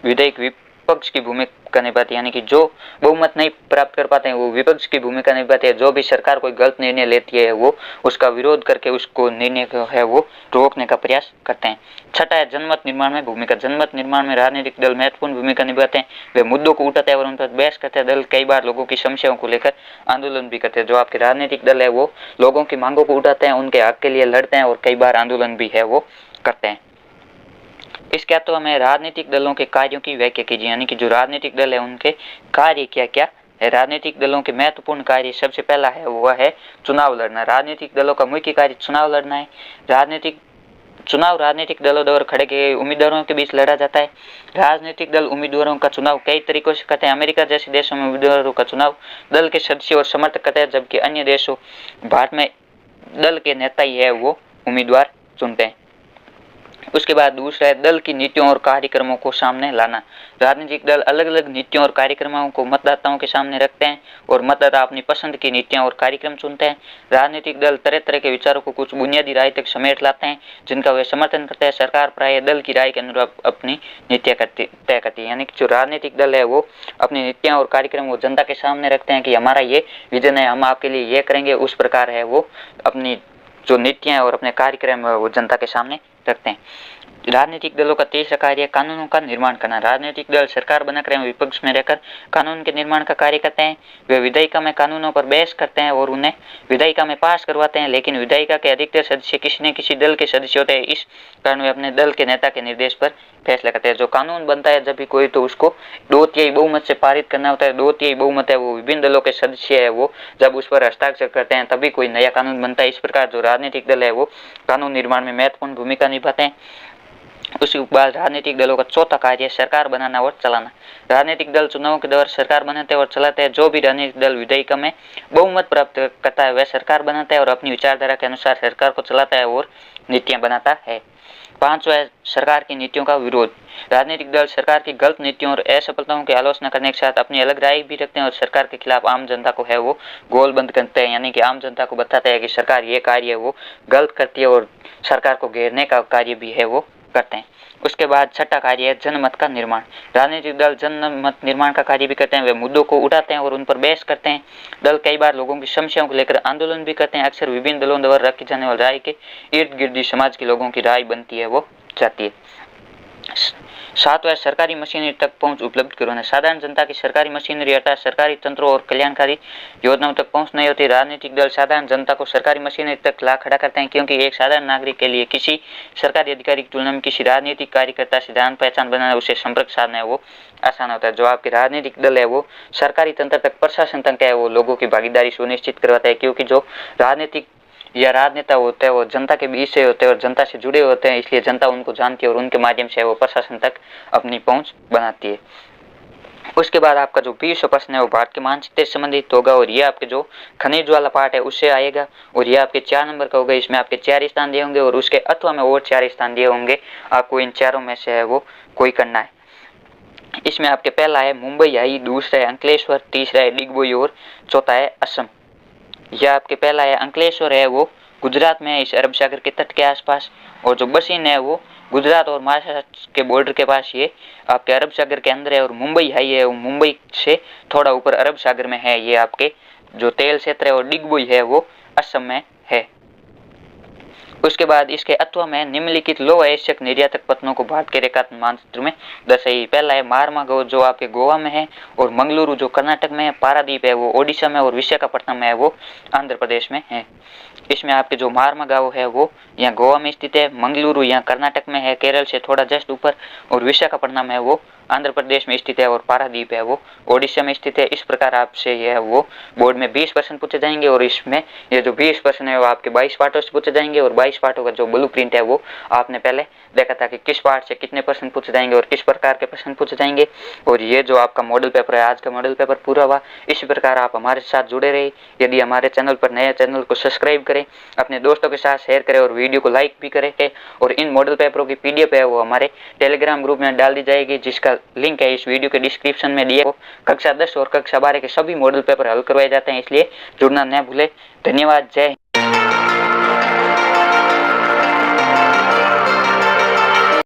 विधायक विपक्ष की भूमिका निभाते हैं, यानी कि जो बहुमत नहीं प्राप्त कर पाते हैं वो विपक्ष की भूमिका निभाते हैं। जो भी सरकार कोई गलत निर्णय लेती है वो उसका विरोध करके उसको निर्णय को है वो रोकने का प्रयास करते हैं। छठा है जनमत निर्माण में भूमिका, जनमत निर्माण में राजनीतिक दल महत्वपूर्ण भूमिका निभाते हैं। वे मुद्दों को उठाते हैं और उन पर बहस करते हैं। दल कई बार लोगों की समस्याओं को लेकर आंदोलन भी करते हैं। जो आपके राजनीतिक दल है वो लोगों की मांगों को उठाते हैं, उनके हक के लिए लड़ते हैं और कई बार आंदोलन भी है वो करते हैं। इसके अलावा हमें राजनीतिक दलों के कार्यों की व्याख्या कीजिए, यानी कि जो राजनीतिक दल है उनके कार्य क्या क्या है। राजनीतिक दलों के महत्वपूर्ण कार्य, सबसे पहला है वह है चुनाव लड़ना। राजनीतिक दलों का मुख्य कार्य चुनाव लड़ना है। राजनीतिक दलों द्वारा खड़े किए उम्मीदवारों के बीच लड़ा जाता है। राजनीतिक दल उम्मीदवारों का चुनाव कई तरीकों से करते हैं। अमेरिका जैसे देशों में उम्मीदवारों का चुनाव दल के सदस्य और समर्थक करते हैं, जबकि अन्य देशों भारत में दल के नेता ही है वो उम्मीदवार चुनते हैं। उसके बाद दूसरा है दल की नीतियों और कार्यक्रमों को सामने लाना। राजनीतिक दल अलग अलग नीतियों और कार्यक्रमों को मतदाताओं के सामने रखते हैं और मतदाता अपनी पसंद की नीतियां और कार्यक्रम चुनते हैं। राजनीतिक दल तरह तरह के विचारों को कुछ बुनियादी राय तक समेट लाते हैं, जिनका वे समर्थन करते हैं। सरकार प्राय दल की राय के अनुरूप अपनी नीतियां तय करती है, यानी कि जो राजनीतिक दल है वो अपनी नीतियां और कार्यक्रम वो जनता के सामने रखते हैं कि हमारा ये विजन है, हम आपके लिए ये करेंगे। उस प्रकार है वो अपनी जो नीतियां और अपने कार्यक्रम है वो जनता के सामने रखते हैं। राजनीतिक दलों का तीसरा कार्य कानूनों का निर्माण करना। राजनीतिक दल सरकार बनाकर विपक्ष में रहकर कानून के निर्माण का कार्य करते हैं। वे विधायिका में कानूनों पर बहस करते हैं और उन्हें विधायिका में पास करवाते हैं, लेकिन विधायिका के अधिकतर सदस्य किसी न किसी दल के सदस्य होते हैं। इस कारण वे अपने दल के नेता के निर्देश पर फैसला करते हैं। जो कानून बनता है जब भी कोई, तो उसको 2/3 बहुमत से पारित करना होता है। 2/3 बहुमत है वो विभिन्न दलों के सदस्य है वो जब उस पर हस्ताक्षर करते हैं तभी कोई नया कानून बनता है। इस प्रकार जो राजनीतिक दल है वो कानून निर्माण में महत्वपूर्ण भूमिका निभाते हैं। उसके बाद राजनीतिक दलों का चौथा कार्य है सरकार बनाना और चलाना। राजनीतिक दल चुनाव के दौरान सरकार बनाते हैं और चलाते हैं। जो भी राजनीतिक दल विधायिका में बहुमत प्राप्त करता है वह सरकार बनाता है और अपनी विचारधारा के अनुसार सरकार को चलाता है और नीतियां बनाता है। पांचवा है सरकार की नीतियों का विरोध। राजनीतिक दल सरकार की गलत नीतियों और असफलताओं की आलोचना करने के साथ अपनी अलग राय भी रखते हैं और सरकार के खिलाफ आम जनता को है वो गोलबंद करते हैं, यानी कि आम जनता को बताते हैं कि सरकार ये कार्य है वो गलत करती है और सरकार को घेरने का कार्य भी है वो करते हैं। उसके बाद छठा कार्य है जनमत का निर्माण। राजनीतिक दल जनमत निर्माण का कार्य भी करते हैं। वे मुद्दों को उठाते हैं और उन पर बहस करते हैं। दल कई बार लोगों की समस्याओं को लेकर आंदोलन भी करते हैं। अक्सर विभिन्न दलों द्वारा रखी जाने वाली राय के इर्द गिर्द समाज के लोगों की राय बनती है वो जाती है। सातवां सरकारी मशीनरी तक पहुंच उपलब्ध करवाना। साधारण जनता की सरकारी मशीनरी अर्थात सरकारी तंत्रों और कल्याणकारी योजनाओं तक पहुंच नहीं होती। राजनीतिक दल साधारण जनता को सरकारी मशीनरी तक ला खड़ा करते हैं, क्योंकि एक साधारण नागरिक के लिए किसी सरकारी अधिकारी की तुलना में किसी राजनीतिक कार्यकर्ता से जान पहचान बनाना, उसे संपर्क साधना है वो आसान होता है। जो आपके राजनीतिक दल है वो सरकारी तंत्र तक, प्रशासन तक है वो लोगों की भागीदारी सुनिश्चित करवाता है, क्योंकि जो राजनीतिक या राजनेता होते हैं वो जनता के बीच से होते हैं और जनता से जुड़े होते हैं, इसलिए जनता उनको जानती है और उनके माध्यम से वो प्रशासन तक अपनी पहुंच बनाती है। उसके बाद आपका जो 20वां प्रश्न है वो भारत के मानचित्र से संबंधित होगा और ये आपके जो खनिज वाला पार्ट है उससे आएगा और ये आपके 4 नंबर का होगा। इसमें आपके 4 स्थान दिए होंगे और उसके अथवा में और 4 स्थान दिए होंगे। आपको इन चारों में से है वो कोई करना है। इसमें आपके पहला है मुंबई हाई, दूसरा है अंकलेश्वर, तीसरा है डिगबोई और चौथा है असम। यह आपके पहला है अंकलेश्वर है वो गुजरात में है, इस अरब सागर के तट के आसपास, और जो बसीन है वो गुजरात और महाराष्ट्र के बॉर्डर के पास ये आपके अरब सागर के अंदर है। और मुंबई हाई है वो मुंबई से थोड़ा ऊपर अरब सागर में है, ये आपके जो तेल क्षेत्र है। और डिगबोई है वो असम में है। उसके बाद इसके अथवा में निम्नलिखित लो आवश्यक निर्यातक पत्तनों को भारत के रेखा मानचित्र में दर्शाइए। पहला है मारमागांव जो आपके गोवा में है, और मंगलुरु जो कर्नाटक में है, पारादीप है वो ओडिशा में, और विशाखापट्टनम है वो आंध्र प्रदेश में है। इसमें आपके जो मारमागांव है वो यहाँ गोवा में स्थित है, मंगलुरु यहाँ कर्नाटक में है केरल से थोड़ा जस्ट ऊपर, और विशाखापट्टनम है वो आंध्र प्रदेश में स्थित है, और पारादीप है वो ओडिशा में स्थित है। इस प्रकार आपसे यह वो बोर्ड में 20 प्रश्न पूछे जाएंगे और इसमें ये जो 20 प्रश्न है वो आपके 22 पार्टों से पूछे जाएंगे। और 22 पार्टों का जो ब्लूप्रिंट है वो आपने पहले देखा था कि किस पार्ट से कितने प्रश्न पूछे जाएंगे और किस प्रकार के प्रश्न पूछे जाएंगे। और ये जो आपका मॉडल पेपर है, आज का मॉडल पेपर पूरा हुआ। इसी प्रकार आप हमारे साथ जुड़े रहे। यदि हमारे चैनल पर नए चैनल को सब्सक्राइब करें, अपने दोस्तों के साथ शेयर करें और वीडियो को लाइक भी करें। और इन मॉडल पेपरों की PDF है वो हमारे टेलीग्राम ग्रुप में डाल दी जाएगी, जिसका लिंक है इस वीडियो के डिस्क्रिप्शन में दिया। कक्षा 10 और कक्षा 12 के सभी मॉडल पेपर हल करवाए जाते हैं, इसलिए जुड़ना न भूलें। धन्यवाद। जय हिंद।